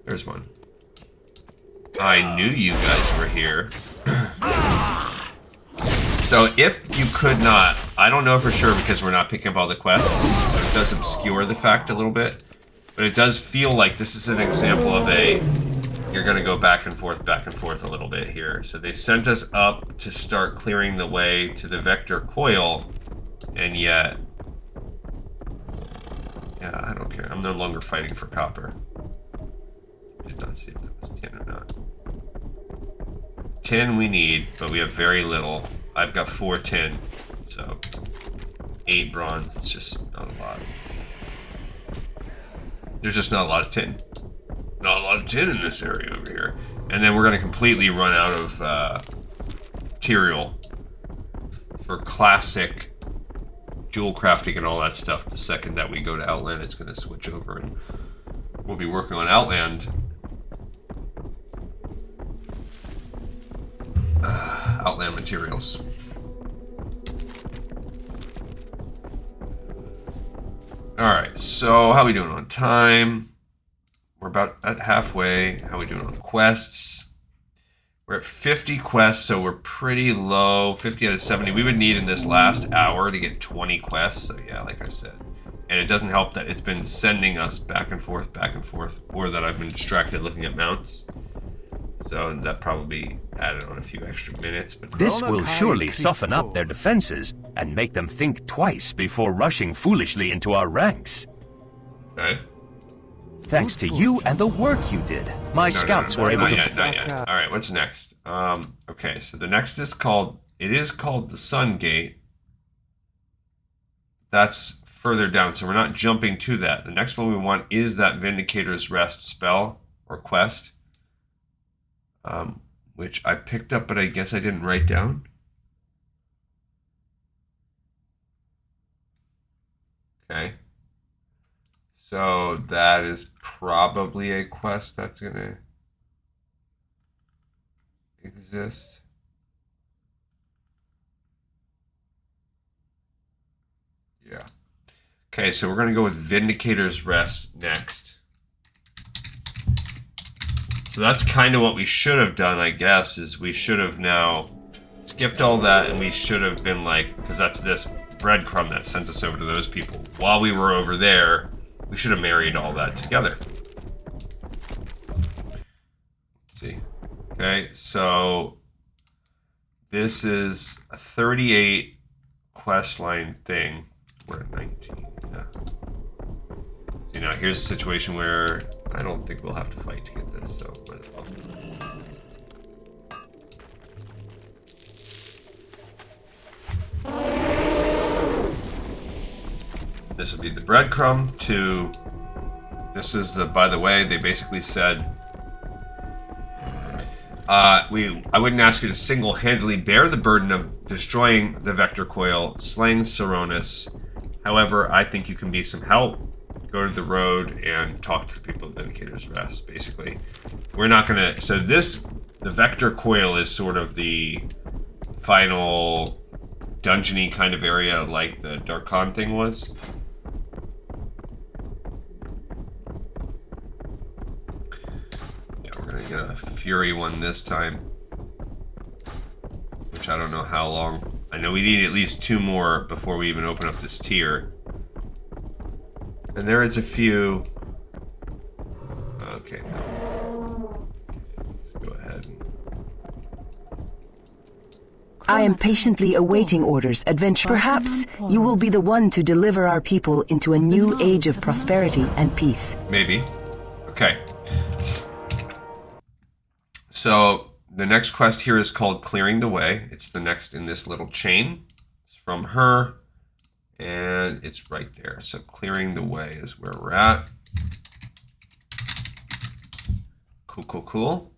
There's one. I knew you guys were here. So if you could not, I don't know for sure because we're not picking up all the quests. It does obscure the fact a little bit. But it does feel like this is an example of you're going to go back and forth a little bit here. So they sent us up to start clearing the way to the vector coil, and yet... Yeah, I don't care. I'm no longer fighting for copper. Did not see if that was tin or not. Tin we need, but we have very little. I've got 4 tin, so 8 bronze. It's just not a lot. There's just not a lot of tin. Not a lot of tin in this area over here. And then we're going to completely run out of material for classic jewel crafting and all that stuff. The second that we go to Outland, it's going to switch over and we'll be working on Outland. Outland materials. Alright, so how are we doing on time? We're about at halfway. How are we doing on quests? We're at 50 quests, so we're pretty low. 50 out of 70. We would need in this last hour to get 20 quests. So yeah, like I said. And it doesn't help that it's been sending us back and forth, or that I've been distracted looking at mounts. So that probably added on a few extra minutes. But this will surely soften up their defenses and make them think twice before rushing foolishly into our ranks. Okay. Thanks to you and the work you did, my scouts were able to... Not yet. All right, what's next? Okay, so the next is called... It is called the Sun Gate. That's further down, so we're not jumping to that. The next one we want is that Vindicator's Rest spell or quest. Which I picked up, but I guess I didn't write down. Okay. So that is probably a quest that's going to exist. Yeah. Okay, so we're going to go with Vindicator's Rest next. So that's kind of what we should have done, I guess, is we should have now skipped all that, and we should have been like, because that's this breadcrumb that sent us over to those people. While we were over there, we should have married all that together. Let's see. Okay, so this is a 38 quest line thing. We're at 19. Yeah. So now here's a situation where I don't think we'll have to fight to get this, so might as well. This would be the breadcrumb to... This is the... By the way, they basically said... I wouldn't ask you to single-handedly bear the burden of destroying the Vector Coil, slaying Saruan. However, I think you can be some help. Go to the road and talk to the people of Vindicator's Rest, basically. We're not gonna... So this... The Vector Coil is sort of the final dungeony kind of area like the Darkon thing was. Yeah, we're gonna get a Fury one this time. Which I don't know how long. I know we need at least 2 more before we even open up this tier. And there is a few... Okay, no. Let's go ahead. I am patiently awaiting orders, adventure. Perhaps you will be the one to deliver our people into a new age of prosperity and peace. Maybe. Okay. So, the next quest here is called Clearing the Way. It's the next in this little chain. It's from her, and it's right there. So, Clearing the Way is where we're at. Cool, cool, cool.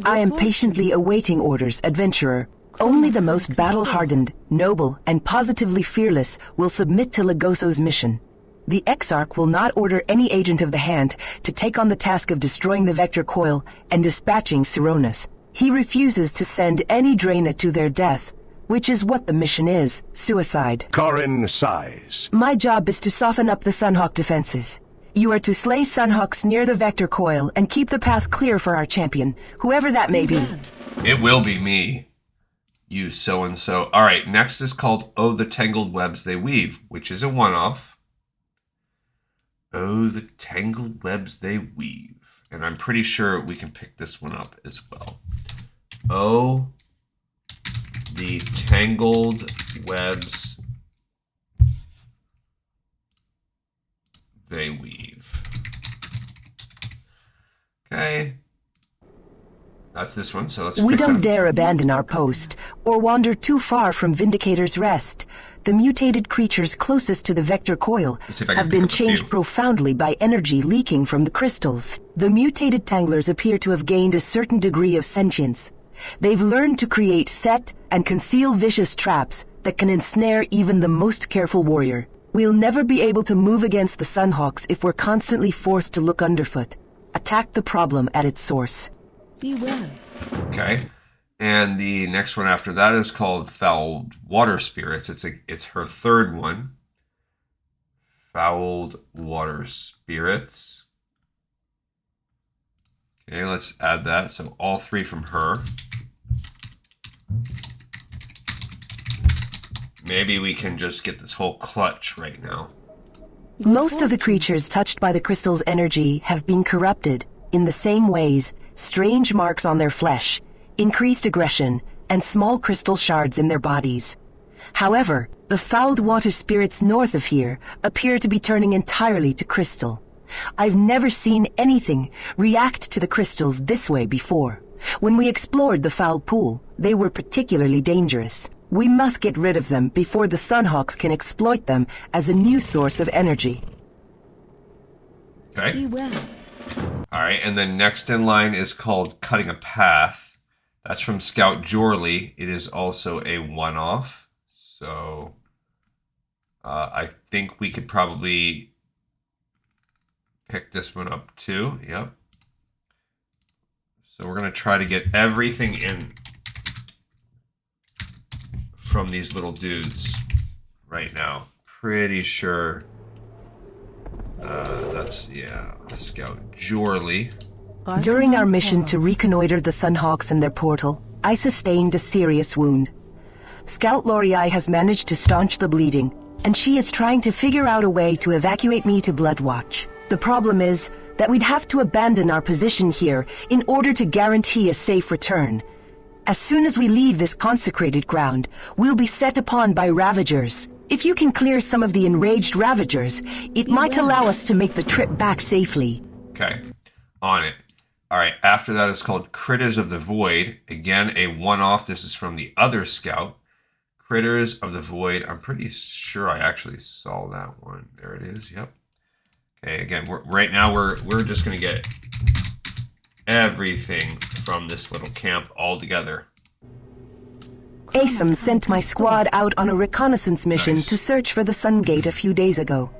I am patiently awaiting orders, adventurer. Only the most battle-hardened, noble, and positively fearless will submit to Legoso's mission. The Exarch will not order any agent of the Hand to take on the task of destroying the Vector Coil and dispatching Saruan. He refuses to send any Draena to their death, which is what the mission is, suicide. Corin sighs. My job is to soften up the Sunhawk defenses. You are to slay Sunhawks near the Vector Coil and keep the path clear for our champion, whoever that may be. It will be me, you so-and-so. All right, next is called Oh, the Tangled Webs They Weave, which is a one-off. Oh, the Tangled Webs They Weave. And I'm pretty sure we can pick this one up as well. Oh, the Tangled Webs They Weave. Okay. That's this one, so let's We pick don't them. dare abandon our post, or wander too far from Vindicator's Rest. The mutated creatures closest to the Vector Coil have been changed profoundly by energy leaking from the crystals. The mutated Tanglers appear to have gained a certain degree of sentience. They've learned to create, set, and conceal vicious traps that can ensnare even the most careful warrior. We'll never be able to move against the Sunhawks if we're constantly forced to look underfoot. Attack the problem at its source. Beware. Okay. And the next one after that is called Fouled Water Spirits. It's her third one. Fouled Water Spirits. Okay, let's add that. So all 3 from her. Maybe we can just get this whole clutch right now. Most of the creatures touched by the crystal's energy have been corrupted in the same ways: strange marks on their flesh, increased aggression, and small crystal shards in their bodies. However, the fouled water spirits north of here appear to be turning entirely to crystal. I've never seen anything react to the crystals this way before. When we explored the foul pool, they were particularly dangerous. We must get rid of them before the Sunhawks can exploit them as a new source of energy. Okay. Beware. All right, and then next in line is called Cutting a Path. That's from Scout Jorley. It is also a one-off. So I think we could probably pick this one up too. Yep. So we're going to try to get everything in from these little dudes right now. Pretty sure that's, yeah, Scout Jorley. During our mission to reconnoiter the Sunhawks and their portal, I sustained a serious wound. Scout Lorelei has managed to staunch the bleeding, and she is trying to figure out a way to evacuate me to Bloodwatch. The problem is that we'd have to abandon our position here in order to guarantee a safe return. As soon as we leave this consecrated ground, we'll be set upon by Ravagers. If you can clear some of the enraged Ravagers, it might allow us to make the trip back safely. Okay, on it. All right, after that is called Critters of the Void. Again, a one-off. This is from the other Scout. Critters of the Void. I'm pretty sure I actually saw that one. There it is. Yep. Okay, again, right now we're just going to get everything from this little camp all together. Asum sent my squad out on a reconnaissance mission to search for the Sun Gate a few days ago.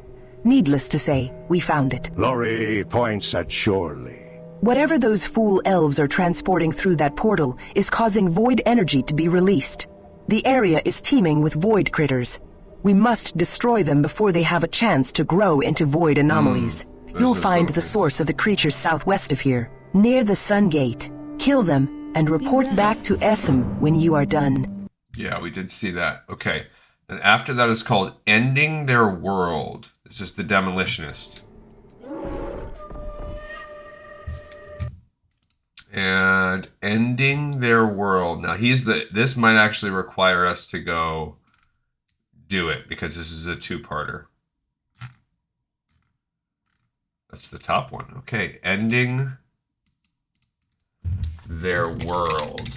Needless to say, we found it. Lori points at Surely. Whatever those fool elves are transporting through that portal is causing void energy to be released. The area is teeming with void critters. We must destroy them before they have a chance to grow into void anomalies. You'll find the source of the creatures southwest of here, near the Sun Gate. Kill them and report back to Asum when you are done. Yeah, we did see that. Okay. Then after that is called Ending Their World. This is the Demolitionist. And Ending Their World. Now this might actually require us to go do it because this is a two-parter. That's the top one. Okay, Ending Their World.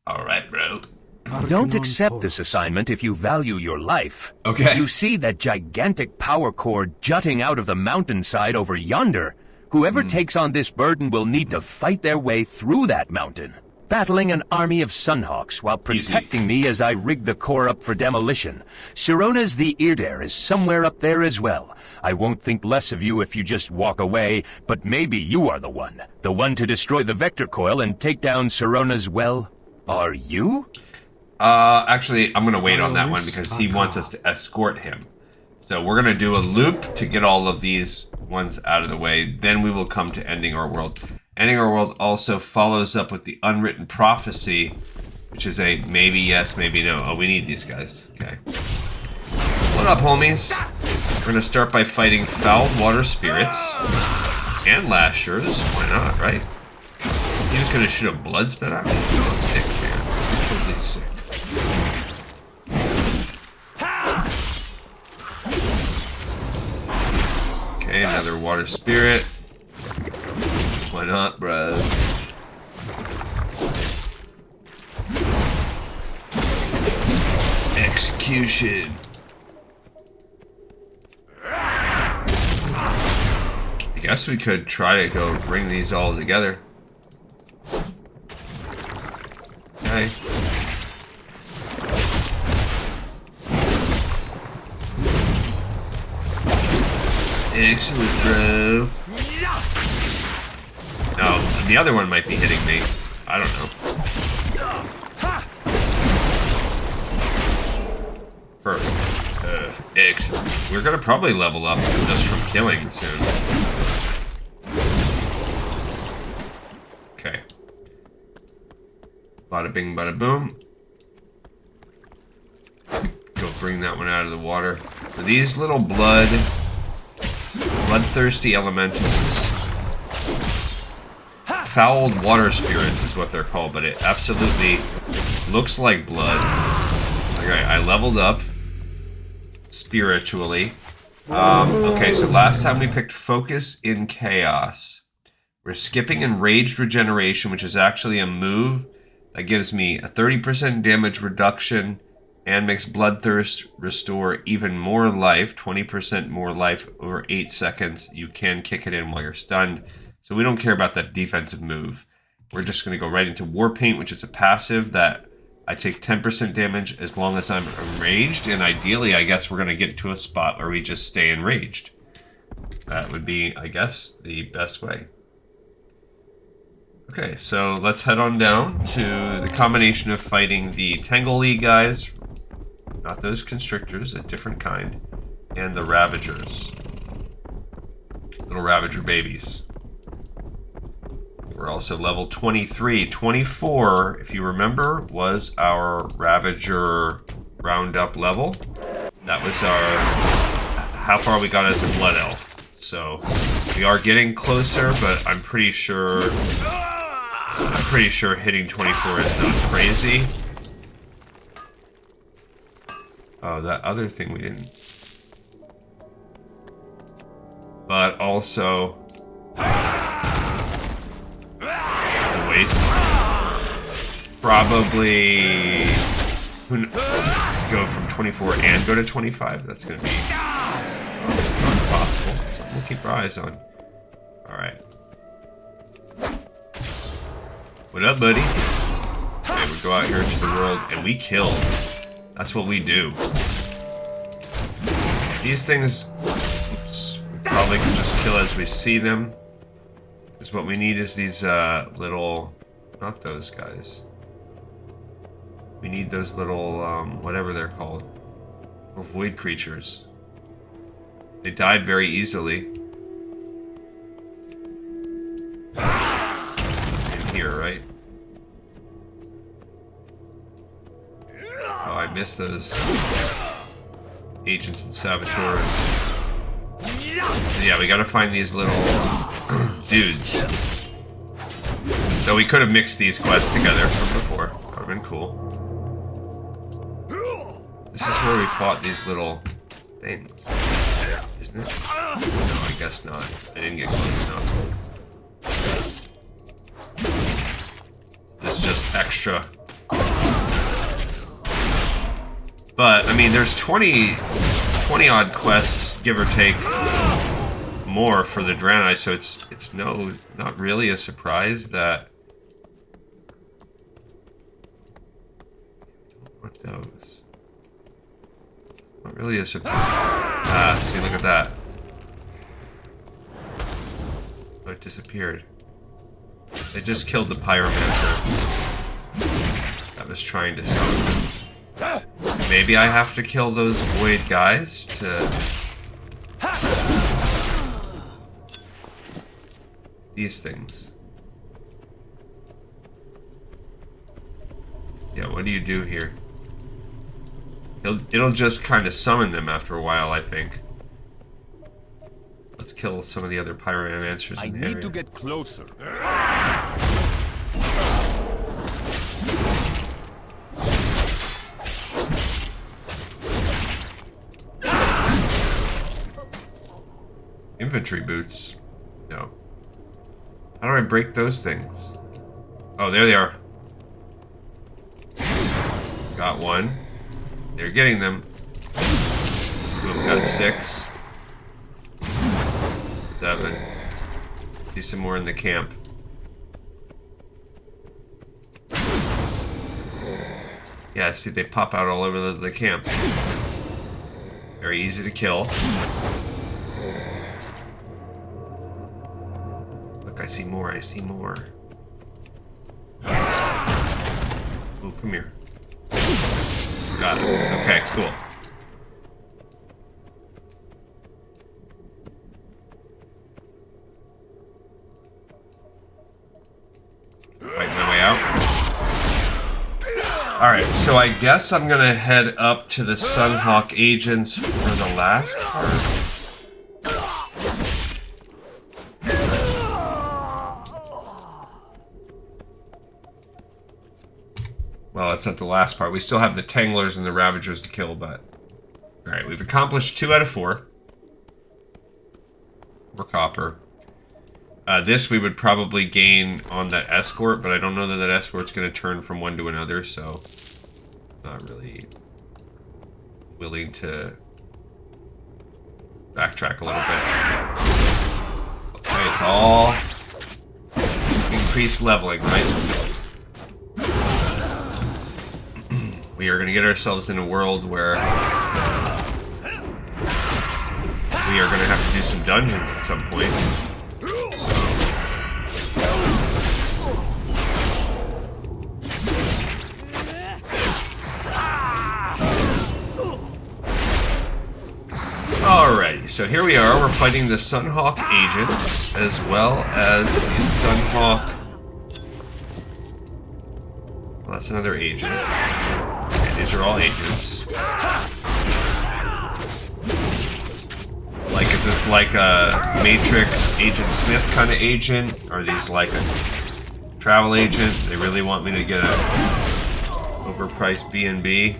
All right, bro. Don't accept this assignment if you value your life. Okay. You see that gigantic power core jutting out of the mountainside over yonder? Whoever takes on this burden will need to fight their way through that mountain, battling an army of Sunhawks while protecting me as I rig the core up for demolition. Sirona's the Eardair is somewhere up there as well. I won't think less of you if you just walk away, but maybe you are the one to destroy the Vector Coil and take down Sirona's well. Are you? Actually, I'm going to wait on that one because he wants us to escort him. So we're going to do a loop to get all of these ones out of the way. Then we will come to Ending Our World. Ending Our World also follows up with the Unwritten Prophecy, which is a maybe yes, maybe no. Oh, we need these guys. Okay. What up, homies? We're going to start by fighting Fouled Water Spirits and Lashers. Why not, right? He was going to shoot a blood spit out. Sick, man. Totally sick. Okay, another water spirit. Why not, bro? Execution. I guess we could try to go bring these all together. Okay. Excellent, bro. No, the other one might be hitting me. I don't know. Perfect. Excellent. We're gonna probably level up just from killing soon. Okay. Bada bing, bada boom. Go bring that one out of the water. So these little bloodthirsty elementals. Fouled water spirits is what they're called, but it absolutely looks like blood. Okay, I leveled up spiritually. Okay, so last time we picked Focus in Chaos. We're skipping Enraged Regeneration, which is actually a move that gives me a 30% damage reduction and makes Bloodthirst restore even more life, 20% more life over 8 seconds. You can kick it in while you're stunned. So we don't care about that defensive move. We're just going to go right into Warpaint, which is a passive that I take 10% damage as long as I'm enraged. And ideally, I guess we're going to get to a spot where we just stay enraged. That would be, I guess, the best way. Okay, so let's head on down to the combination of fighting the Tangled guys, not those constrictors, a different kind, and the Ravagers. Little Ravager babies. We're also level 23. 24, if you remember, was our Ravager roundup level. That was our how far we got as a Blood Elf. So we are getting closer, but I'm pretty sure hitting 24 is not crazy. Oh, that other thing we didn't. But also the waste. probably go from 24 and go to 25. That's going to be not possible. So we'll keep our eyes on. Alright. What up, buddy? Okay, we go out here into the world and we kill. That's what we do. These things, oops, we probably can just kill as we see them. Because what we need is these little, not those guys. We need those little, whatever they're called. Little void creatures. They died very easily. In here, right? Oh, I missed those agents and saboteurs. So yeah, we gotta find these little dudes. So we could have mixed these quests together from before. Would have been cool. This is where we fought these little things, isn't it? No, I guess not. I didn't get close enough. It's just extra. But, I mean, there's 20 odd quests, give or take, more for the Draenei, so it's not really a surprise that... What those? Not really a surprise. Ah, see, look at that. Oh, it disappeared. They just killed the Pyromancer that was trying to summon them. Maybe I have to kill those void guys to... These things. Yeah, what do you do here? It'll just kind of summon them after a while, I think. Let's kill some of the other Pyromancers in the area. I need to get closer. Infantry boots. No. How do I break those things? Oh, there they are. Got one. They're getting them. Boom, got 6. 7. See some more in the camp. Yeah, see, they pop out all over the camp. Very easy to kill. Look, I see more, I see more. Oh, come here. Got it. Okay, cool. Fighting my way out. Alright, so I guess I'm gonna head up to the Sunhawk agents for the last part. Well, it's not the last part. We still have the Tanglers and the Ravagers to kill, but... Alright, we've accomplished 2 out of 4. More copper. This we would probably gain on that escort, but I don't know that that escort's going to turn from one to another, so... Not really willing to backtrack a little bit. Okay, it's all increased leveling, right? We are going to get ourselves in a world where we are going to have to do some dungeons at some point. Alrighty, so here we are. We're fighting the Sunhawk agents as well as the Sunhawk. Well, that's another agent. These are all agents. Like, is this like a Matrix Agent Smith kind of agent? Or are these like a travel agent? They really want me to get a overpriced B&B?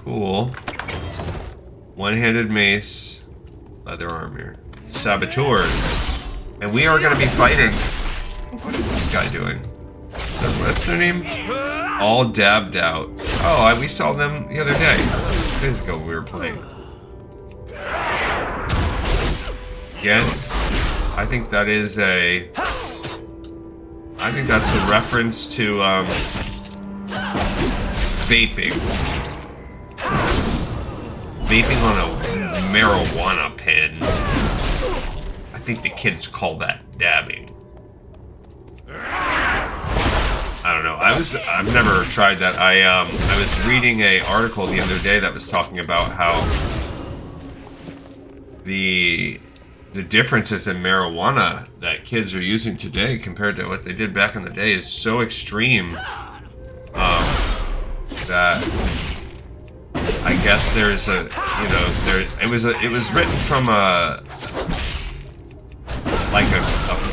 Cool. One-handed mace. Leather armor. Saboteurs. And we are going to be fighting... What is this guy doing? What's their name? All dabbed out. Oh, we saw them the other day. 2 days ago we were playing. Again, I think that is a... I think that's a reference to, vaping. Vaping on a marijuana pen. I think the kids call that dabbing. I don't know. I've never tried that. I was reading an article the other day that was talking about how the differences in marijuana that kids are using today compared to what they did back in the day is so extreme that I guess there's a, you know, it was written from a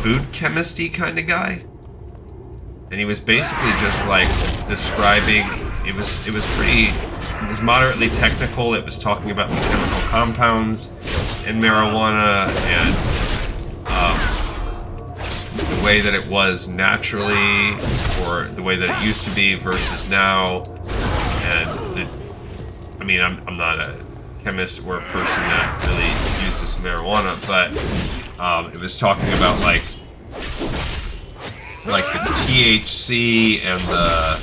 food chemist-y kind of guy, and he was basically just like describing. It was moderately technical. It was talking about the chemical compounds in marijuana and the way that it was naturally, or the way that it used to be versus now. And I mean, I'm not a chemist or a person that really uses marijuana, but it was talking about like the THC and the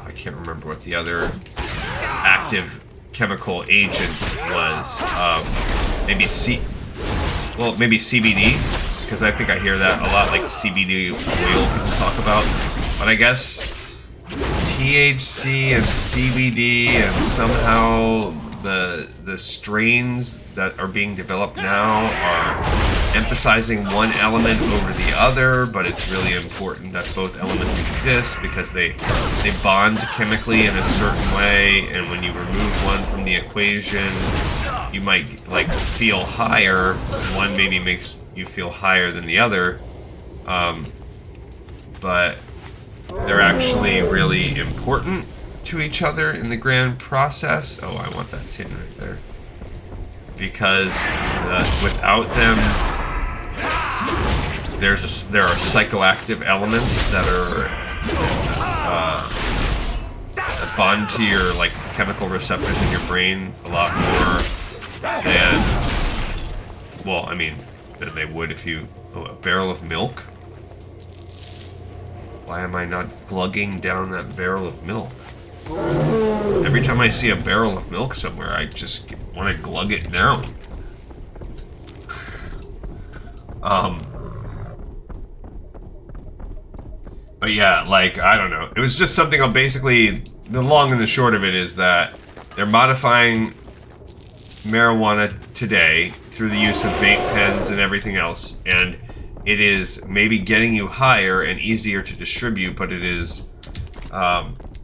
I can't remember what the other active chemical agent was. Maybe CBD, because I think I hear that a lot, like CBD oil people talk about. But I guess THC and CBD and somehow the strains that are being developed now are emphasizing one element over the other, but it's really important that both elements exist because they bond chemically in a certain way, and when you remove one from the equation, you might like feel higher. One maybe makes you feel higher than the other, but they're actually really important to each other in the grand process. Oh, I want that tin right there. Because without them, there are psychoactive elements that are that bond to your like chemical receptors in your brain a lot more than, well, I mean, than they would if you... Oh, a barrel of milk? Why am I not glugging down that barrel of milk? Every time I see a barrel of milk somewhere, I just want to glug it down. But yeah, like, I don't know. It was just something I'll basically... The long and the short of it is that they're modifying marijuana today through the use of vape pens and everything else, and it is maybe getting you higher and easier to distribute, but it is...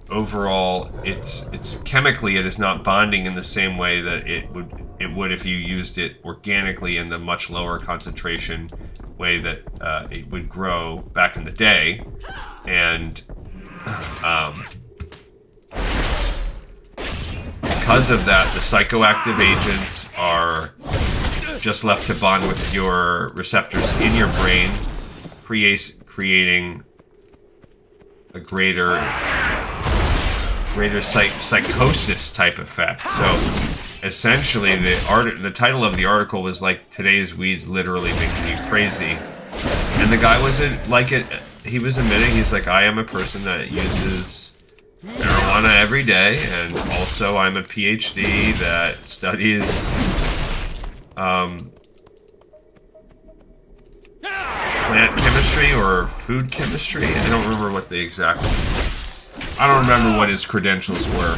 overall, it's chemically, it is not bonding in the same way that it would if you used it organically in the much lower concentration way that it would grow back in the day. And because of that, the psychoactive agents are just left to bond with your receptors in your brain, creating a greater psychosis type effect. So essentially the title of the article was like, today's weeds literally making you crazy. And the guy wasn't like it, he was admitting, he's like, I am a person that uses marijuana every day, and also I'm a PhD that studies plant chemistry or food chemistry. I don't remember what the exact... I don't remember what his credentials were.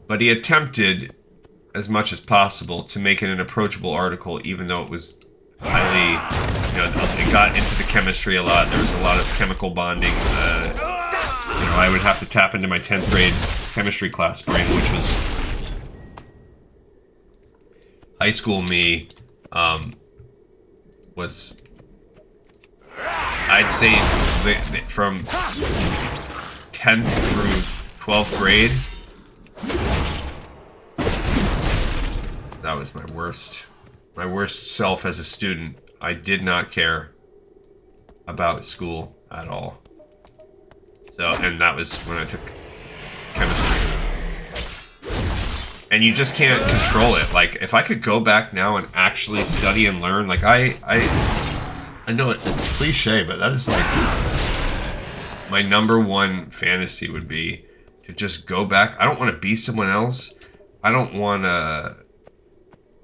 But he attempted, as much as possible, to make it an approachable article, even though it was highly... it got into the chemistry a lot. There was a lot of chemical bonding. I would have to tap into my 10th grade chemistry class brain, which was... High school me, was... I'd say from 10th through 12th grade, That was my worst self as a student. I did not care about school at all. So, and that was when I took chemistry. And you just can't control it. Like, if I could go back now and actually study and learn, like, I know it's cliche, but that is like my #1 fantasy would be to just go back. I don't want to be someone else. I don't want to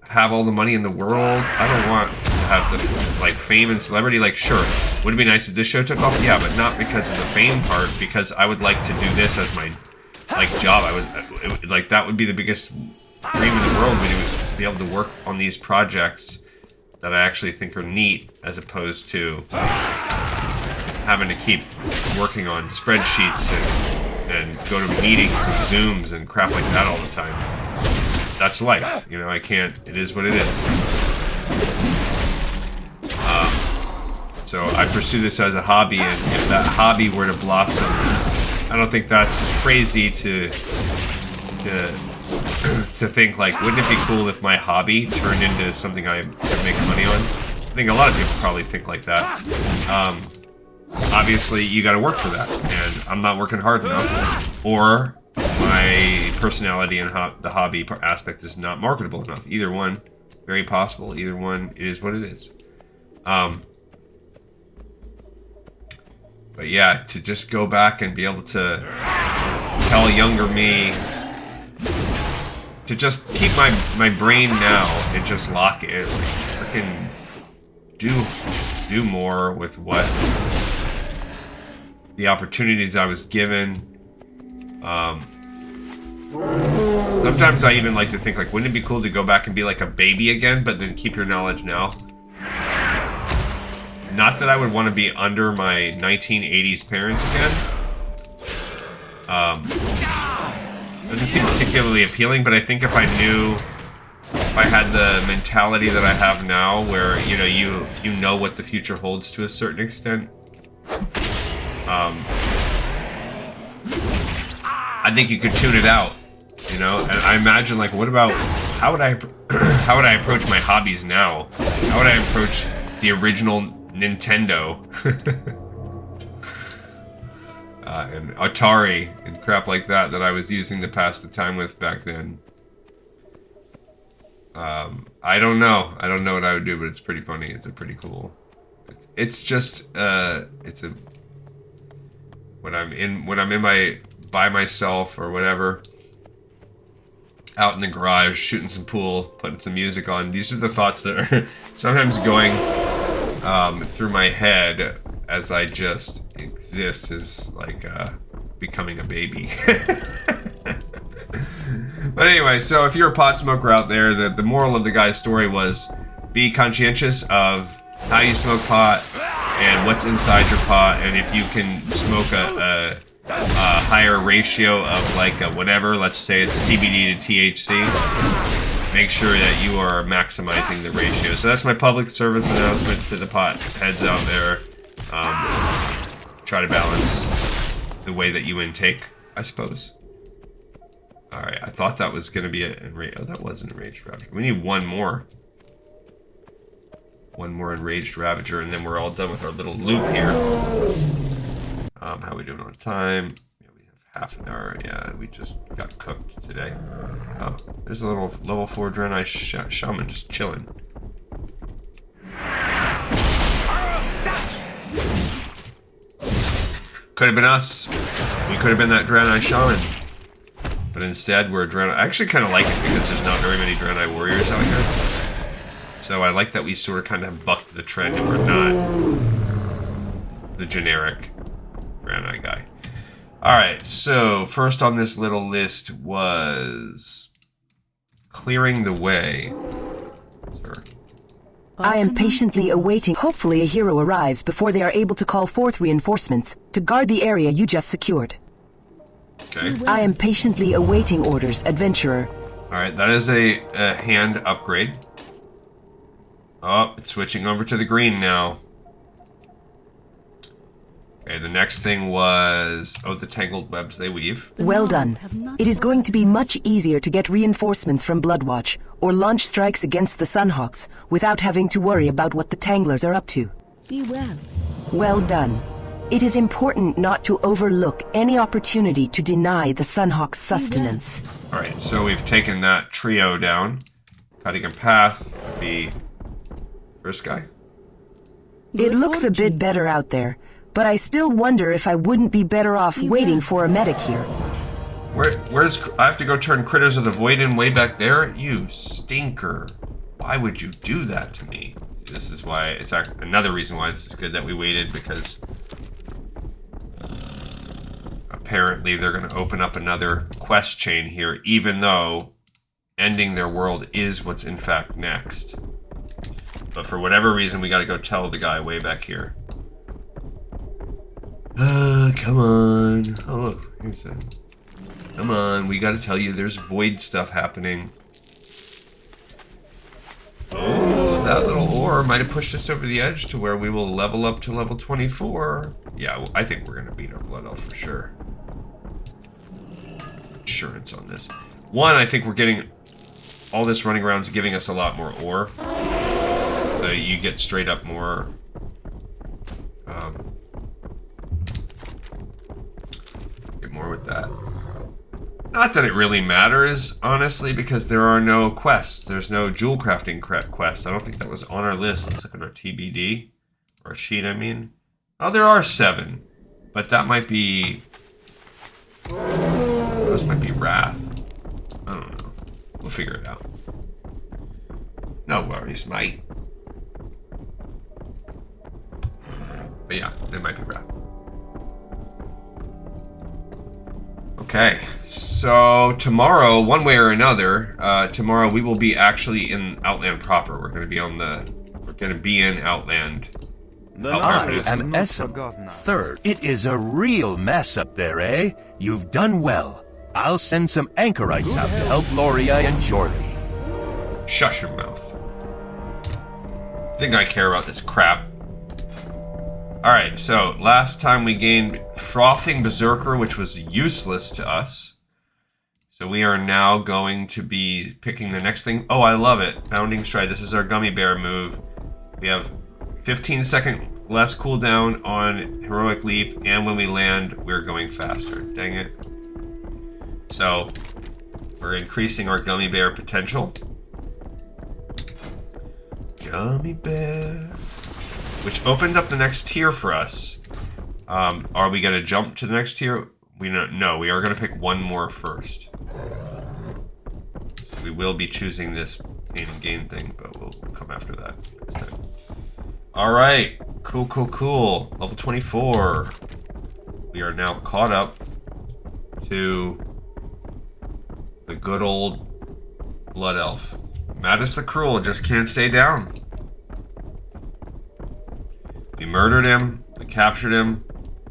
have all the money in the world. I don't want to have the like fame and celebrity. Like, sure, would it be nice if this show took off? Yeah, but not because of the fame part. Because I would like to do this as my like job. Like that would be the biggest dream in the world. To be able to work on these projects that I actually think are neat, as opposed to having to keep working on spreadsheets and go to meetings and Zooms and crap like that all the time. That's life, you know. I can't. It is what it is. So I pursue this as a hobby, and if that hobby were to blossom, I don't think that's crazy to think like, wouldn't it be cool if my hobby turned into something I could make money on? I think a lot of people probably think like that. Obviously, you got to work for that, and I'm not working hard enough, or my personality and the hobby aspect is not marketable enough. Either one, very possible. Either one, it is what it is. But yeah, to just go back and be able to tell younger me to just keep my brain now and just lock it, like, freaking do more with what the opportunities I was given. Sometimes I even like to think, like, wouldn't it be cool to go back and be like a baby again, but then keep your knowledge now? Not that I would want to be under my 1980s parents again. Doesn't seem particularly appealing, but I think if I had the mentality that I have now, where, you know, you know what the future holds to a certain extent, I think you could tune it out, you know. And I imagine, like, what about how would I approach my hobbies now? How would I approach the original Nintendo and Atari and crap like that I was using to pass the time with back then? I don't know what I would do, but it's pretty funny. It's a pretty cool. It's just when I'm in by myself or whatever, out in the garage shooting some pool, putting some music on. These are the thoughts that are sometimes going through my head as I just exist, as like becoming a baby. But anyway, so if you're a pot smoker out there, the moral of the guy's story was be conscientious of how you smoke pot and what's inside your pot, and if you can smoke a higher ratio of like whatever, let's say it's CBD to THC, make sure that you are maximizing the ratio. So that's my public service announcement to the pot heads out there. Try to balance the way that you intake, I suppose. Alright, I thought that was going to be oh, that was an Enraged Ravager. We need one more. One more Enraged Ravager, and then we're all done with our little loop here. How we doing on time? Yeah, we have half an hour. Yeah, we just got cooked today. Oh, there's a little level 4 Draenei Shaman just chilling. Could have been us. We could have been that Draenei Shaman. But instead, we're a Draenei. I actually kind of like it because there's not very many Draenei warriors out here. So I like that we sort of kind of bucked the trend and we're not the generic Draenei guy. Alright, so first on this little list was clearing the way. Sir. I am patiently awaiting. Hopefully a hero arrives before they are able to call forth reinforcements to guard the area you just secured. Okay. I am patiently awaiting orders, adventurer. Alright, that is a hand upgrade. Oh, it's switching over to the green now. Okay, the next thing was, the tangled webs they weave. Well done. It is going to be much easier to get reinforcements from Bloodwatch, or launch strikes against the Sunhawks without having to worry about what the Tanglers are up to. Be well. Well done. It is important not to overlook any opportunity to deny the Sunhawks sustenance. Alright, so we've taken that trio down. Cutting a path would be first guy. It looks a bit better out there, but I still wonder if I wouldn't be better off waiting for a medic here. Where's I have to go turn Critters of the Void in way back there? You stinker. Why would you do that to me? This is why, it's another reason why this is good that we waited, because apparently they're going to open up another quest chain here, even though ending their world is what's in fact next. But for whatever reason, we got to go tell the guy way back here. Come on. Oh, look. Here's a... Come on, we got to tell you there's void stuff happening. Oh, that little ore might have pushed us over the edge to where we will level up to level 24. Yeah, well, I think we're going to beat our Blood Elf for sure. Insurance on this. One, I think we're getting... All this running around is giving us a lot more ore. So you get straight up more... get more with that. Not that it really matters, honestly, because there are no quests. There's no jewel crafting quests. I don't think that was on our list. Let's look at our TBD. Or sheet, I mean. Oh, there are 7. But that might be... Those might be Wrath. I don't know. We'll figure it out. No worries, mate. But yeah, it might be Wrath. Okay, so tomorrow, one way or another, tomorrow we will be actually in Outland proper. We're going to be in Outland. I am Essam. Third, it is a real mess up there, eh? You've done well. I'll send some anchorites out to help Loria and Jorley. Shush your mouth. Think I care about this crap. Alright, so last time we gained Frothing Berserker, which was useless to us. So we are now going to be picking the next thing. Oh, I love it. Bounding Stride. This is our Gummy Bear move. We have 15-second less cooldown on Heroic Leap, and when we land, we're going faster. Dang it. So, we're increasing our Gummy Bear potential. Gummy Bear... Which opened up the next tier for us. Are we going to jump to the next tier? We don't know. We are going to pick one more first. So we will be choosing this pain and gain thing, but we'll come after that next time. Alright. Cool, cool, cool. Level 24. We are now caught up to the good old Blood Elf. Mattis the Cruel just can't stay down. We murdered him. We captured him.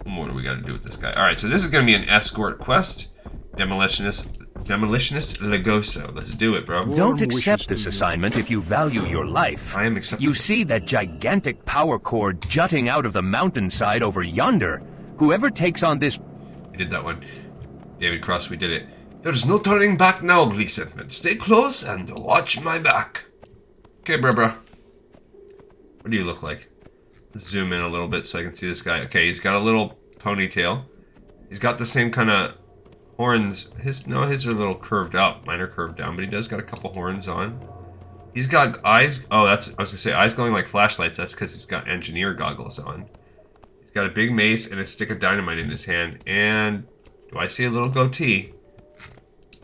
What do we got to do with this guy? Alright, so this is going to be an escort quest. Demolitionist Legoso. Let's do it, bro. Don't accept this assignment if you value your life. I am accepting. You see that gigantic power core jutting out of the mountainside over yonder? Whoever takes on this... We did that one. David Cross, we did it. There's no turning back now, Gleason. Stay close and watch my back. Okay, bruh. What do you look like? Zoom in a little bit so I can see this guy. Okay, he's got a little ponytail. He's got the same kind of horns. His are a little curved up. Mine are curved down, but he does got a couple horns on. He's got eyes. Oh, I was gonna say eyes glowing like flashlights. That's because he's got engineer goggles on. He's got a big mace and a stick of dynamite in his hand. And do I see a little goatee?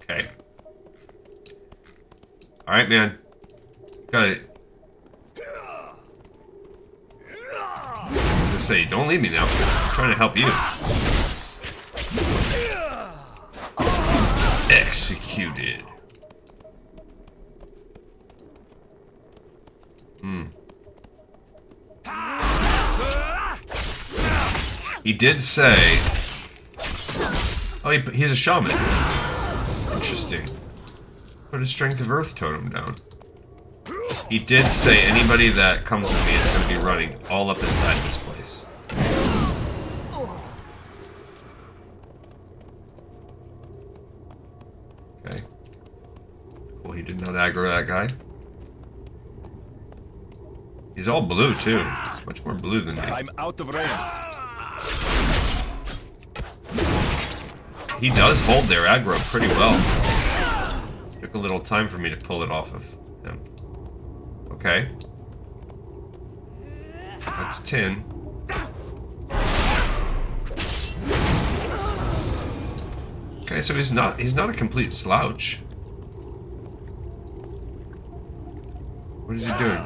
Okay. All right, man. Got it. Say, don't leave me now. I'm trying to help you. Executed. He did say... Oh, he's a shaman. Interesting. Put a Strength of Earth totem down. He did say anybody that comes with me is going to be running all up inside this place. Okay. Well, he You did not aggro that guy. He's all blue too. He's much more blue than me. I'm out of range. He does hold their aggro pretty well. Took a little time for me to pull it off of him. Okay. That's 10. Okay, so he's not a complete slouch. What is he doing?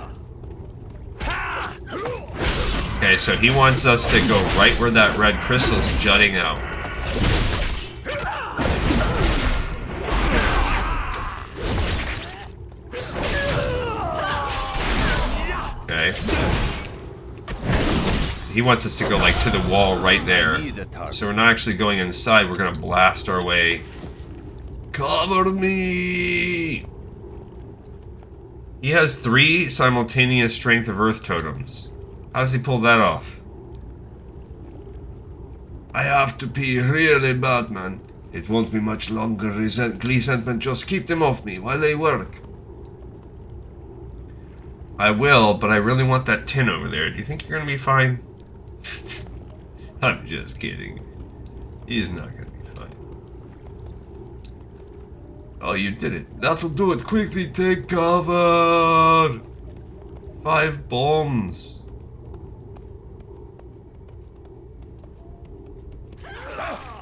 Okay, so he wants us to go right where that red crystal's jutting out. Okay. He wants us to go like to the wall right there. So we're not actually going inside, we're gonna blast our way. Cover me! He has 3 simultaneous Strength of Earth totems. How does he pull that off? I have to pee really bad, man. It won't be much longer resentment. Just keep them off me while they work. I will, but I really want that tin over there. Do you think you're gonna be fine? I'm just kidding. He's not gonna be fine. Oh, you did it. That'll do it. Quickly take cover. 5 bombs.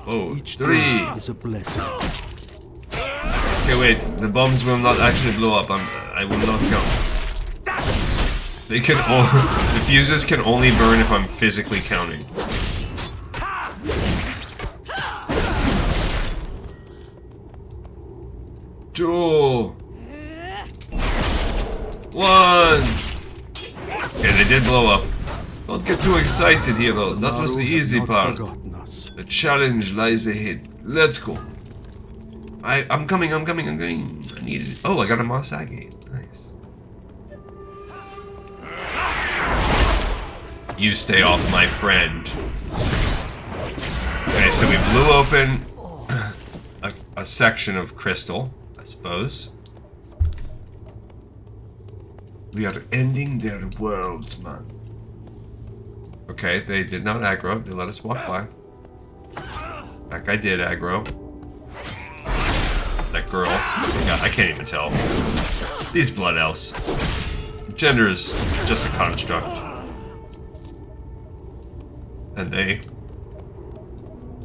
Oh, 3 is a blessing. Okay, wait. The bombs will not actually blow up. I will not count. They can the fuses can only burn if I'm physically counting. Two. 1. Okay, they did blow up. Don't get too excited, hero. That was the easy part. The challenge lies ahead. Let's go. I'm coming. I need it. Oh, I got a Moss Agate. Nice. You stay off, my friend. Okay, so we blew open a section of crystal, I suppose. We are ending their worlds, man. Okay, they did not aggro. They let us walk by. That guy did aggro. That girl. Yeah, I can't even tell. These blood elves. Gender is just a construct. And they...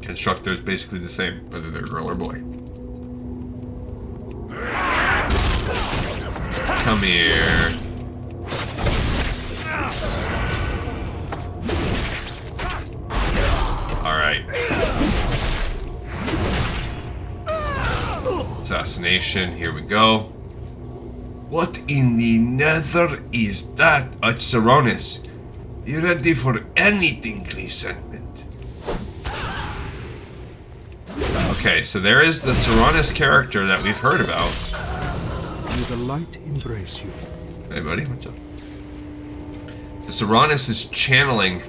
constructor is basically the same, whether they're girl or boy. Come here. Alright. Assassination, here we go. What in the nether is that? It's Saruan. You ready for anything, resentment? Okay, so there is the Saruan character that we've heard about. May the light embrace you. Hey buddy, what's up? The Saruan is channeling.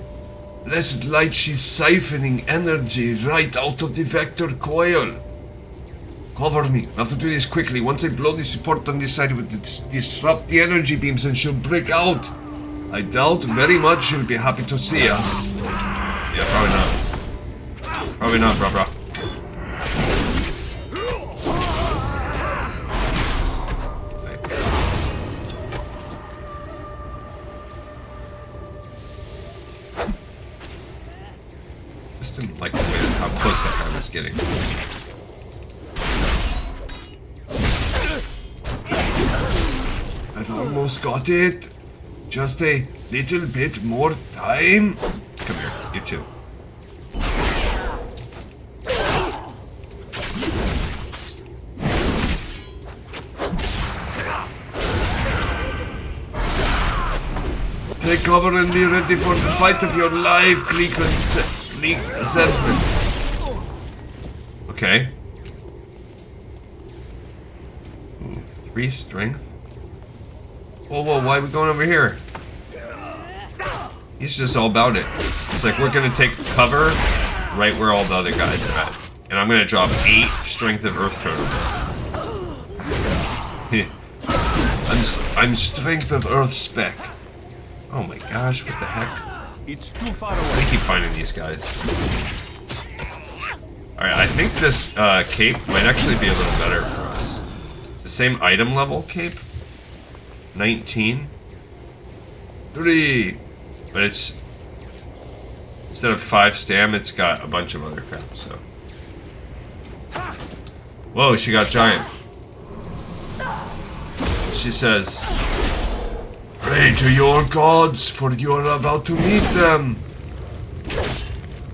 Blessed light, she's siphoning energy right out of the vector coil. Cover me. I have to do this quickly. Once I blow the support on this side, it will disrupt the energy beams and she'll break out. I doubt very much she'll be happy to see us. Yeah, probably not. Probably not, brah. Just didn't like the way how close that guy was getting. I've almost got it. Just a little bit more time. Come here, you two. Take cover and be ready for the fight of your life, resentment. Okay. 3 strength. Whoa, why are we going over here? He's just all about it. It's like we're gonna take cover right where all the other guys are at. And I'm gonna drop 8 strength of earth totems. I'm strength of Earth spec. Oh my gosh, what the heck? It's too far away. I keep finding these guys. Alright, I think this cape might actually be a little better for us. It's the same item level cape. 19. 3. But it's... Instead of 5 stam, it's got a bunch of other crap, so... Whoa, she got giant. She says, "Pray to your gods, for you are about to meet them."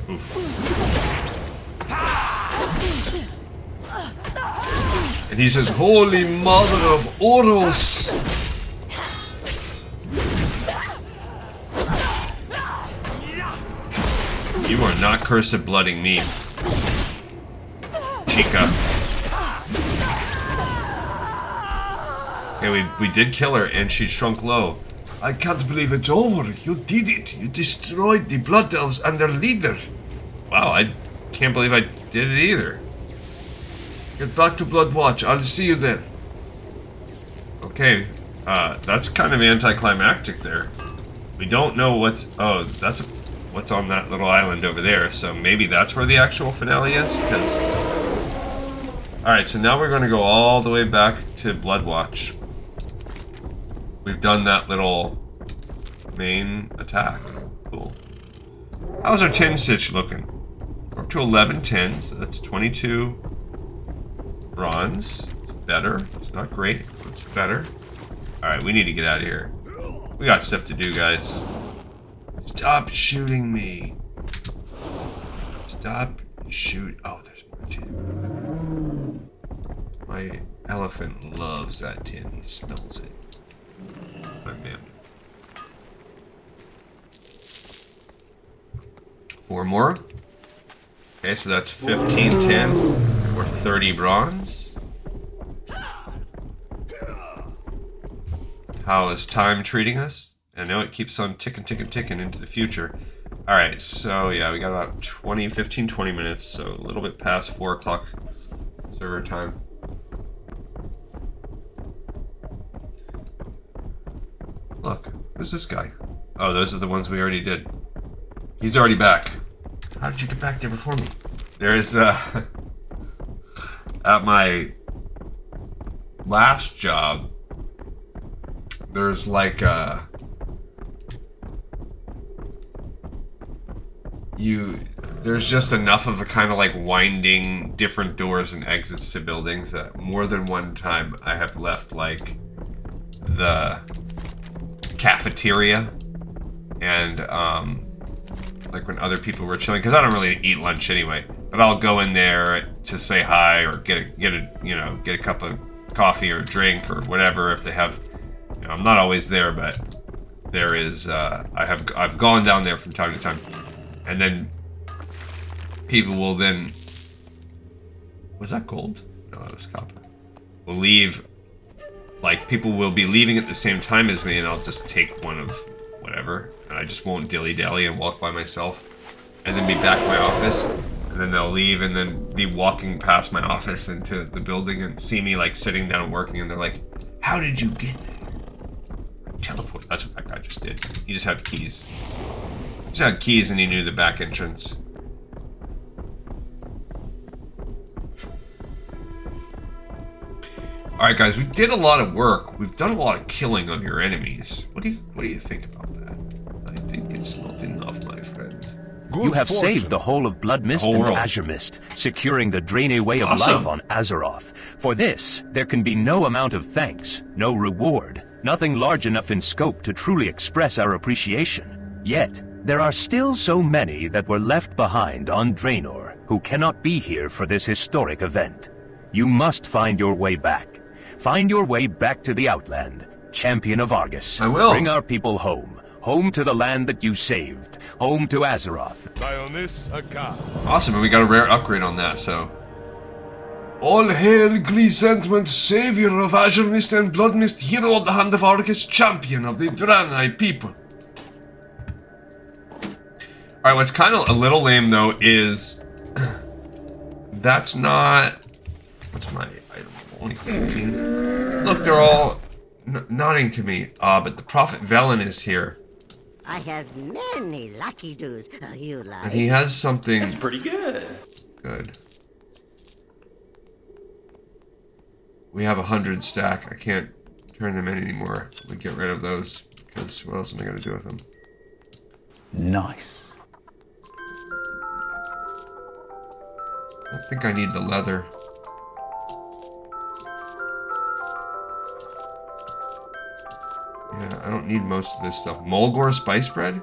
Oof. And he says, "Holy Mother of Oros." You are not cursed blooding me, chica. Okay, we did kill her, and she shrunk low. I can't believe it's over. You did it. You destroyed the Blood Elves and their leader. Wow, I can't believe I did it either. Get back to Bloodwatch. I'll see you then. Okay, that's kind of anticlimactic there. We don't know what's... Oh, that's what's on that little island over there, so maybe that's where the actual finale is, because... Alright, so now we're going to go all the way back to Bloodwatch. We've done that little main attack. Cool. How's our tin stitch looking? We're up to 11 tins, so that's 22 bronze. It's better. It's not great, but it's better. Alright, we need to get out of here. We got stuff to do, guys. Stop shooting me. Stop shoot. Oh, there's more tin. My elephant loves that tin. He smells it. Oh, man. 4 more. Okay, so that's 15 tin or 30 bronze. How is time treating us? I know it keeps on ticking into the future. Alright, so yeah, we got about 20 minutes, so a little bit past 4 o'clock server time. Look, who's this guy? Oh, those are the ones we already did. He's already back. How did you get back there before me? There's, at my last job, there's like, there's just enough of a kind of like winding different doors and exits to buildings that more than one time I have left like the cafeteria and like when other people were chilling, because I don't really eat lunch anyway, but I'll go in there to say hi or get a cup of coffee or drink or whatever if they have. You know, I'm not always there, but there is. I've gone down there from time to time, and then people will then. Was that gold? No, that was copper. Will leave. Like people will be leaving at the same time as me, and I'll just take one of whatever, and I just won't dilly-dally and walk by myself, and then be back in my office, and then they'll leave, and then be walking past my office into the building and see me like sitting down working, and they're like, "How did you get there?" Teleport. That's what that guy just did. He just had keys. He just had keys, and he knew the back entrance. Alright guys, we did a lot of work. We've done a lot of killing of your enemies. What do you think about that? I think it's not enough, my friend. You have saved the whole of Bloodmyst and Azure Mist, securing the Draenei way of life on Azeroth. For this, there can be no amount of thanks, no reward, nothing large enough in scope to truly express our appreciation. Yet, there are still so many that were left behind on Draenor who cannot be here for this historic event. You must find your way back. Find your way back to the Outland, champion of Argus. I will. Bring our people home. Home to the land that you saved. Home to Azeroth. Awesome, and we got a rare upgrade on that, so... All hail Glisentment, savior of Azure Mist and Bloodmyst, hero of the Hand of Argus, champion of the Draenei people. Alright, what's kind of a little lame, though, is... That's not... What's my item Only 15. Look, they're all nodding to me. But the Prophet Velen is here. I have many lucky doos you like. And he has something... That's pretty good. Good. We have 100 stack. I can't turn them in anymore. We get rid of those, because what else am I going to do with them? Nice. I don't think I need the leather. Yeah, I don't need most of this stuff. Mulgore spice bread?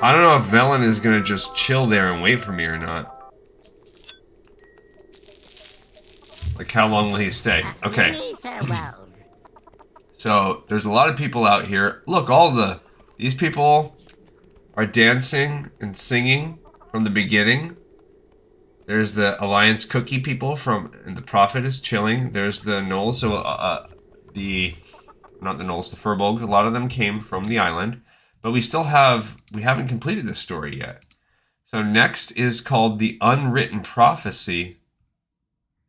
I don't know if Velen is gonna just chill there and wait for me or not. Like, how long will he stay? Okay. So, there's a lot of people out here. Look, these people are dancing and singing from the beginning. There's the Alliance Cookie people and the Prophet is chilling. There's the Gnolls, so, not the Gnolls, the Furbolg. A lot of them came from the island. But we haven't completed this story yet. So next is called The Unwritten Prophecy.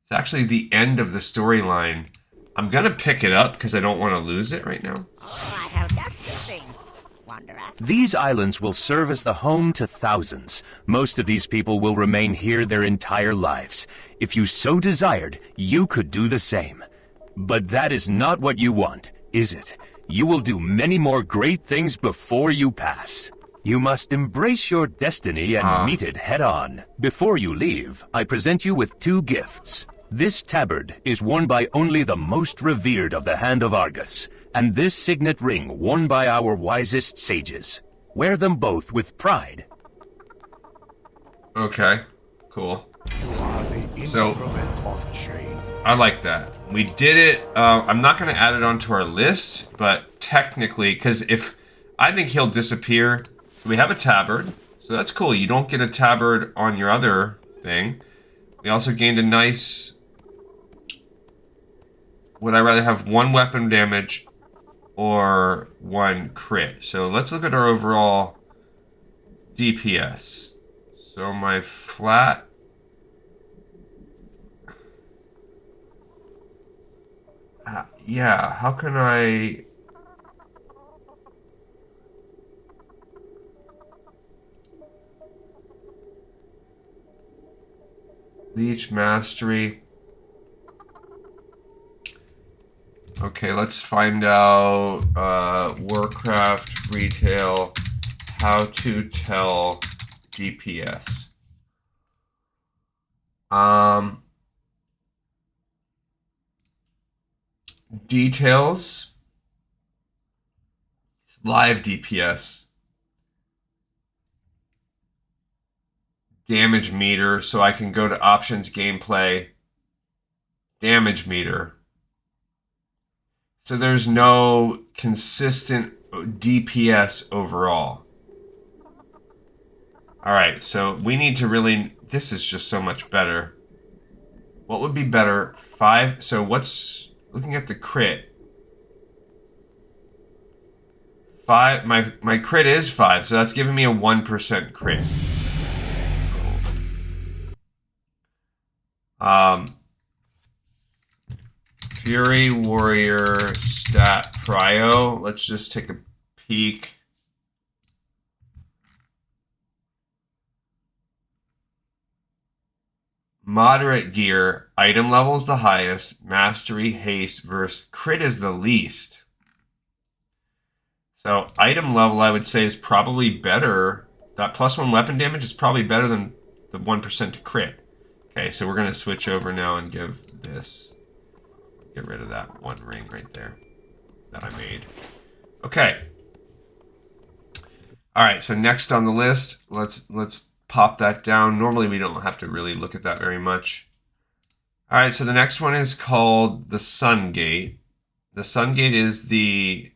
It's actually the end of the storyline. I'm going to pick it up because I don't want to lose it right now. Oh, I have just the thing, Wanderer. These islands will serve as the home to thousands. Most of these people will remain here their entire lives. If you so desired, you could do the same. But that is not what you want, is it? You will do many more great things before you pass. You must embrace your destiny and meet it head-on. Before you leave, I present you with 2 gifts. This tabard is worn by only the most revered of the Hand of Argus, and this signet ring worn by our wisest sages. Wear them both with pride. Okay, cool. You are the So, instrument of change. I like that. We did it. I'm not going to add it onto our list, but technically, because I think he'll disappear. We have a tabard, so that's cool. You don't get a tabard on your other thing. We also gained a nice... Would I rather have 1 weapon damage or 1 crit? So let's look at our overall DPS. So my flat... yeah, how can I... Leech Mastery. Okay, let's find out Warcraft Retail, how to tell DPS. Details, live DPS, damage meter, so I can go to options, gameplay, damage meter. So there's no consistent DPS overall. Alright, so we need to really, this is just so much better. What would be better? 5, so what's... Looking at the crit, 5. My crit is 5, so that's giving me a 1% crit. Fury Warrior stat prio. Let's just take a peek. Moderate gear, item level is the highest, mastery, haste, versus crit is the least. So item level, I would say, is probably better. That +1 weapon damage is probably better than the 1% to crit. Okay, so we're going to switch over now and give this. Get rid of that 1 ring right there that I made. Okay. All right, so next on the list, let's pop that down. Normally we don't have to really look at that very much. All right, so the next one is called the Sun Gate. The Sun Gate is the,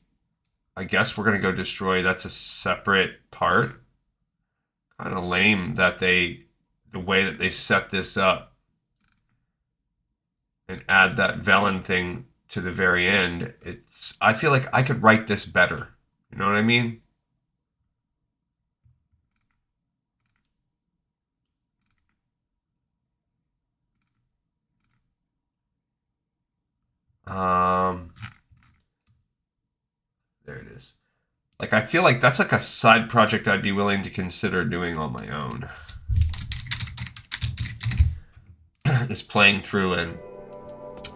I guess we're going to go destroy. That's a separate part. Kind of lame that the way that they set this up and add that Velen thing to the very end, I feel like I could write this better. You know what I mean? There it is. Like, I feel like that's like a side project I'd be willing to consider doing on my own. Is playing through and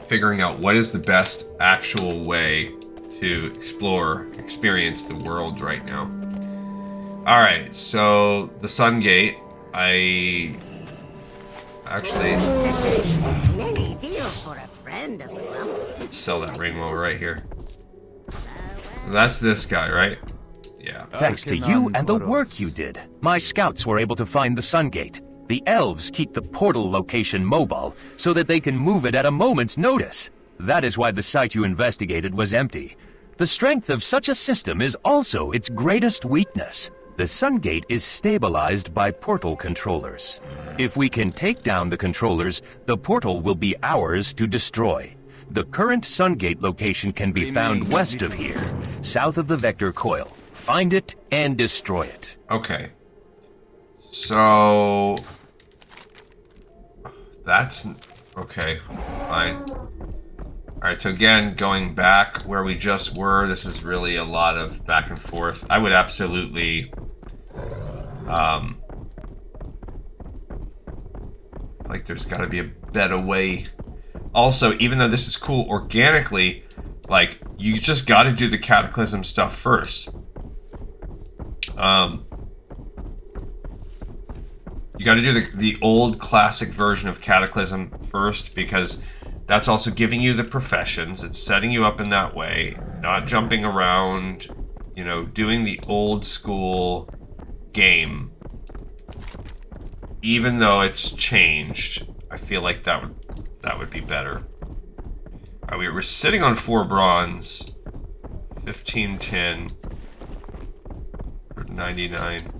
figuring out what is the best actual way to experience the world right now. Alright, so the Sun Gate, I actually... Many deal for a friend of Grumpus. Let's sell that ring while we're right here. So that's this guy, right? Yeah. Thanks to you and the work you did, my scouts were able to find the Sun Gate. The elves keep the portal location mobile so that they can move it at a moment's notice. That is why the site you investigated was empty. The strength of such a system is also its greatest weakness. The Sun Gate is stabilized by portal controllers. If we can take down the controllers, the portal will be ours to destroy. The current Sun Gate location can be found west of here, south of the Vector Coil. Find it and destroy it. Okay. So... That's... Okay, fine. Alright, so again, going back where we just were, this is really a lot of back and forth. I would absolutely... like, there's gotta be a better way. Also, even though this is cool organically, like, you just gotta do the Cataclysm stuff first. You got to do the old classic version of Cataclysm first, because that's also giving you the professions. It's setting you up in that way, not jumping around, you know, doing the old school game. Even though it's changed, I feel like that would be better. All right, we're sitting on 4 bronze, 15 tin, 99.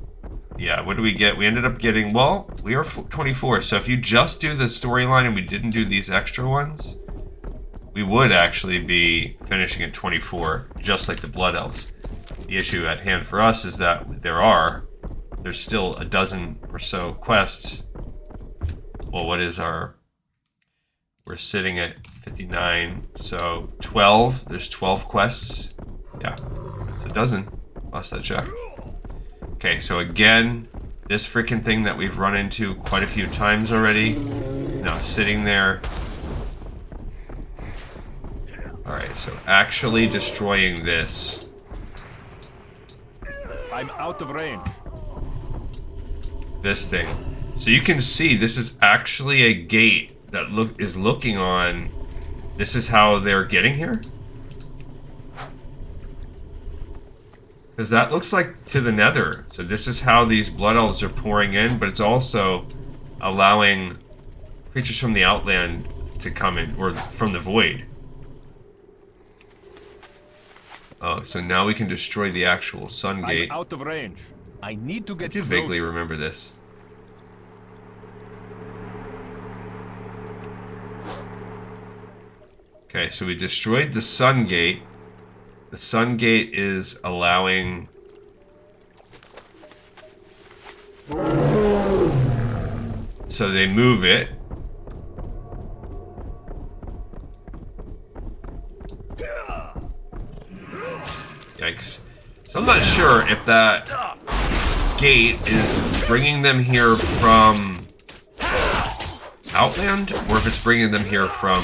Yeah, what do we get? We ended up getting, well, we are 24. So if you just do the storyline and we didn't do these extra ones, we would actually be finishing at 24, just like the Blood Elves. The issue at hand for us is that there's still a dozen or so quests. Well, what is our... We're sitting at 59, so 12. There's 12 quests. Yeah, it's a dozen. Lost that check. Okay, so again, this freaking thing that we've run into quite a few times already. Now sitting there. Alright, so actually destroying this. I'm out of range. This thing. So you can see this is actually a gate that is looking on. This is how they're getting here. Because that looks like to the Nether. So this is how these Blood Elves are pouring in, but it's also allowing creatures from the Outland to come in, or from the Void. Oh, so now we can destroy the actual Sun Gate. I'm out of range. I need to get I do vaguely remember this. Okay, so we destroyed the Sun Gate. The Sun Gate is allowing... So they move it. Yikes. So I'm not sure if that gate is bringing them here from Outland, or if it's bringing them here from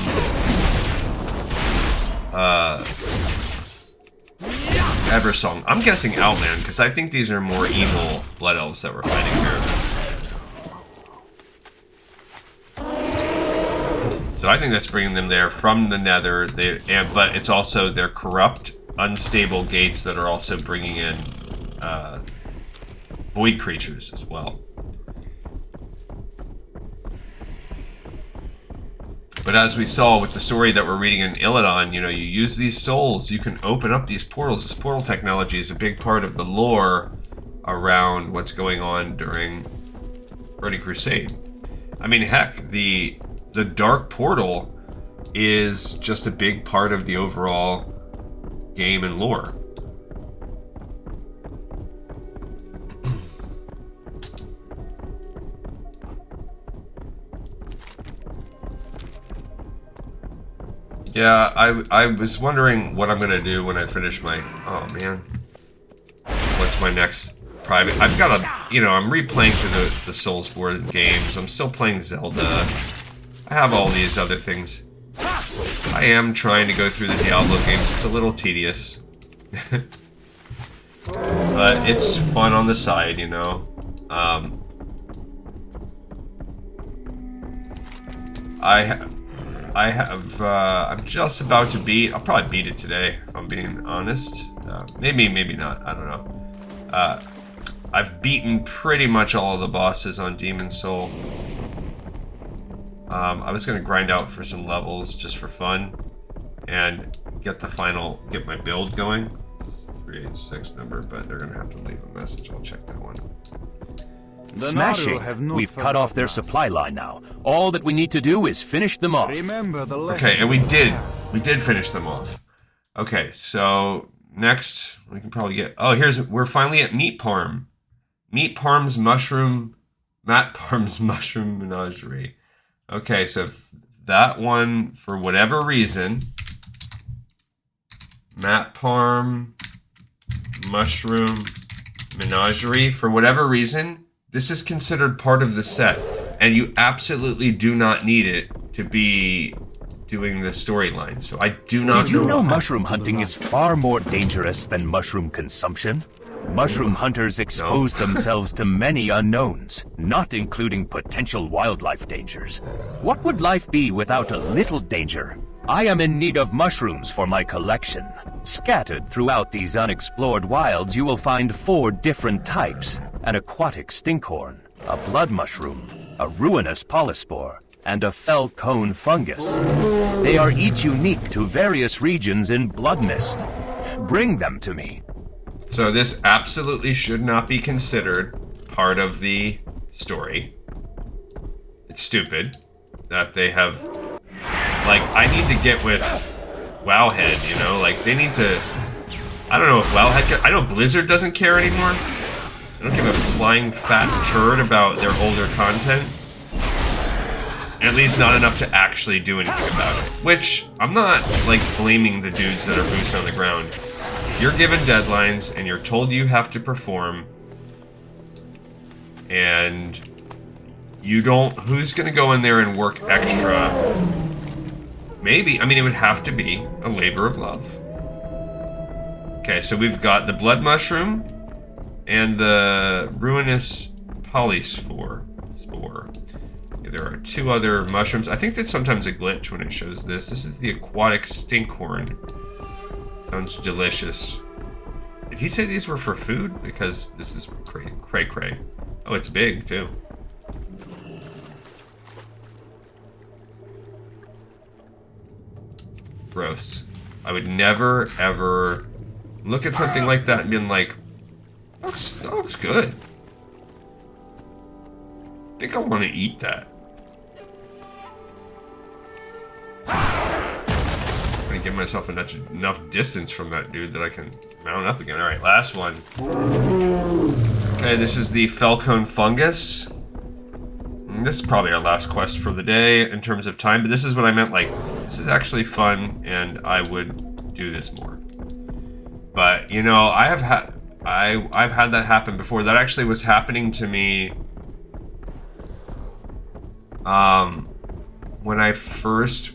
Eversong. I'm guessing Outland, because I think these are more evil Blood Elves that we're fighting here. So I think that's bringing them there from the Nether, but it's also their corrupt, unstable gates that are also bringing in void creatures as well. But as we saw with the story that we're reading in Illidan, you know, you use these souls, you can open up these portals. This portal technology is a big part of the lore around what's going on during Burning Crusade. I mean, heck, the Dark Portal is just a big part of the overall game and lore. Yeah, I was wondering what I'm gonna do when I finish my... Oh man, what's my next private? I've got a, you know, I'm replaying through the Soulsborne games. I'm still playing Zelda. I have all these other things. I am trying to go through the Diablo games. It's a little tedious. But it's fun on the side, you know. I'm just about to beat... I'll probably beat it today, if I'm being honest. Maybe not. I don't know. I've beaten pretty much all of the bosses on Demon Soul. I was going to grind out for some levels just for fun and get my build going. 386 number, but they're going to have to leave a message. I'll check that one. Smashing! We've cut off their supply line now. All that we need to do is finish them off. Okay, and we did finish them off. Okay, so next we can probably get... Oh, we're finally at Maatparm. Maatparm's Mushroom Menagerie. Okay, so that one, for whatever reason, Maatparm Mushroom Menagerie, for whatever reason, this is considered part of the set, and you absolutely do not need it to be doing the storyline. So I do not know. Did you know mushroom hunting is far more dangerous than mushroom consumption? Mushroom hunters expose themselves to many unknowns, not including potential wildlife dangers. What would life be without a little danger? I am in need of mushrooms for my collection. Scattered throughout these unexplored wilds, you will find 4 different types: an aquatic stinkhorn, a blood mushroom, a ruinous polyspore, and a fell cone fungus. They are each unique to various regions in Bloodmyst. Bring them to me. So this absolutely should not be considered part of the story. It's stupid that they have... Like, I need to get with Wowhead, you know? Like, they need to... I don't know if Wowhead... I know Blizzard doesn't care anymore. They don't give a flying fat turd about their older content. At least not enough to actually do anything about it. Which, I'm not, like, blaming the dudes that are boots on the ground. You're given deadlines, and you're told you have to perform. And... you don't... Who's gonna go in there and work extra? Maybe. I mean, it would have to be a labor of love. Okay, so we've got the blood mushroom and the ruinous polyspore. Okay, there are 2 other mushrooms. I think that's sometimes a glitch when it shows this. This is the aquatic stinkhorn. Sounds delicious. Did he say these were for food? Because this is cray. Oh, it's big too. Gross. I would never, ever look at something like that and be like, that looks good. I think I want to eat that. I'm going to give myself enough distance from that dude that I can mount up again. Alright, last one. Okay, this is the Felcone fungus. This is probably our last quest for the day in terms of time, but this is what I meant, like, this is actually fun, and I would do this more. But, you know, I've had that happen before. That actually was happening to me when I first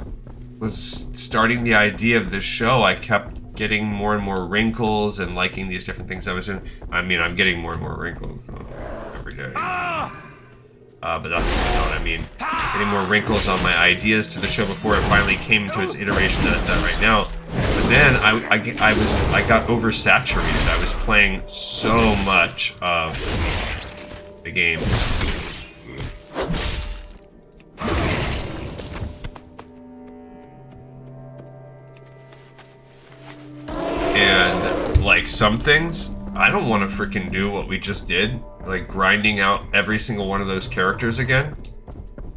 was starting the idea of this show. I kept getting more and more wrinkles and liking these different things I was doing. I mean, I'm getting more and more wrinkles every day. But that's not what I mean. Getting more wrinkles on my ideas to the show before it finally came into its iteration that it's at right now. But then I got oversaturated. I was playing so much of the game. And like some things, I don't want to freaking do what we just did. Like grinding out every single one of those characters again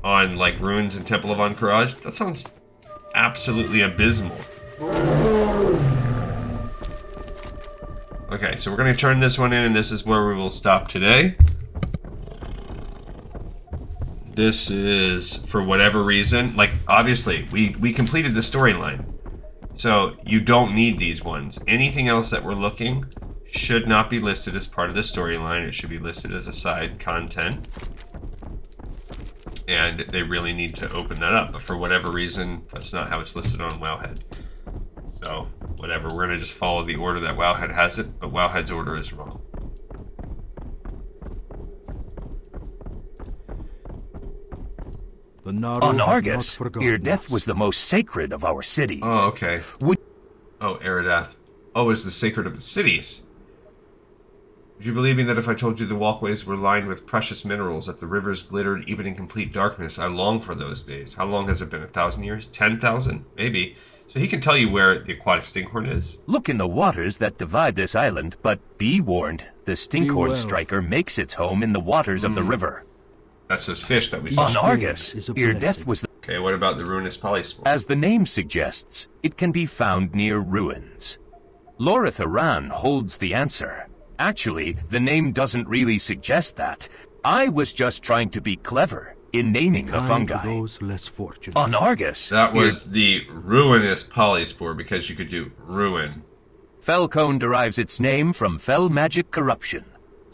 on like Ruins and Temple of Anchorage. That sounds absolutely abysmal. Okay, so we're going to turn this one in, and this is where we will stop today. This is, for whatever reason, like, obviously, we completed the storyline. So, you don't need these ones. Anything else that we're looking should not be listed as part of the storyline. It should be listed as a side content. And they really need to open that up. But for whatever reason, that's not how it's listed on Wowhead. So, whatever. We're going to just follow the order that Wowhead has it, but Wowhead's order is wrong. On Argus, your death was the most sacred of our cities. Oh, okay. Oh, Eridath. Oh, is the sacred of the cities. Would you believe me that if I told you the walkways were lined with precious minerals, that the rivers glittered even in complete darkness? I long for those days. How long has it been? 1,000 years? 10,000? Maybe. So he can tell you where the aquatic stinkhorn is. Look in the waters that divide this island, but be warned, the stinkhorn striker makes its home in the waters of the river. That's those fish that we saw. On Argus, your death was the... Okay, what about the ruinous polyspore? As the name suggests, it can be found near ruins. Lorith Aran holds the answer. Actually, the name doesn't really suggest that. I was just trying to be clever in naming the fungi. Those less fortunate. On Argus... That was the ruinous polyspore, because you could do ruin. Felcone derives its name from fell magic corruption.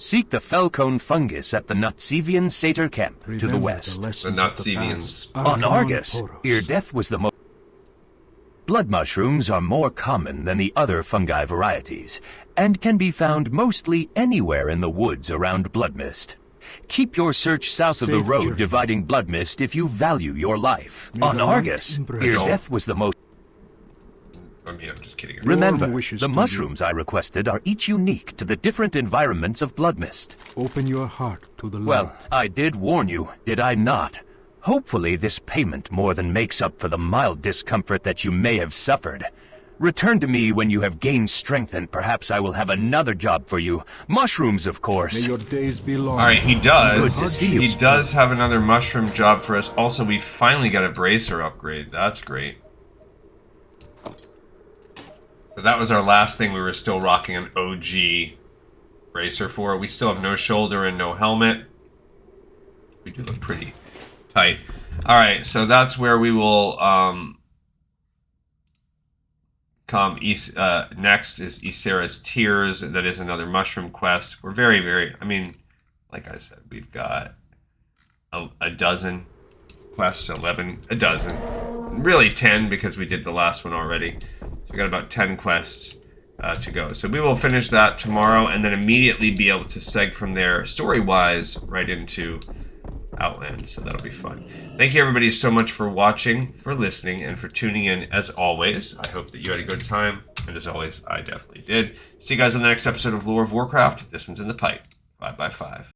Seek the Felcone fungus at the Notsevian Satyr Camp to the west. The Notsevians. On Argus, your death was the most... Blood mushrooms are more common than the other fungi varieties, and can be found mostly anywhere in the woods around Bloodmyst. Keep your search south of the road dividing Bloodmyst if you value your life. On Argus, your death was the most... I mean, I'm just kidding. Remember, the mushrooms I requested are each unique to the different environments of Bloodmyst. Open your heart to the light. Well, I did warn you, did I not? Hopefully this payment more than makes up for the mild discomfort that you may have suffered. Return to me when you have gained strength, and perhaps I will have another job for you. Mushrooms, of course. May your days be long. Alright, he does. Good to see you. He does have another mushroom job for us. Also, we finally got a bracer upgrade. That's great. So that was our last thing we were still rocking an OG bracer for. We still have no shoulder and no helmet. We do look pretty tight. Alright, so that's where we will come. Next is Ysera's Tears. That is another mushroom quest. We're very, very... I mean, like I said, we've got a dozen quests, 11, a dozen. Really 10 because we did the last one already. So we got about 10 quests to go. So we will finish that tomorrow and then immediately be able to seg from there, story-wise, right into Outland. So that'll be fun. Thank you everybody so much for watching, for listening, and for tuning in as always. I hope that you had a good time. And as always, I definitely did. See you guys in the next episode of Lore of Warcraft. This one's in the pipe. 5x5.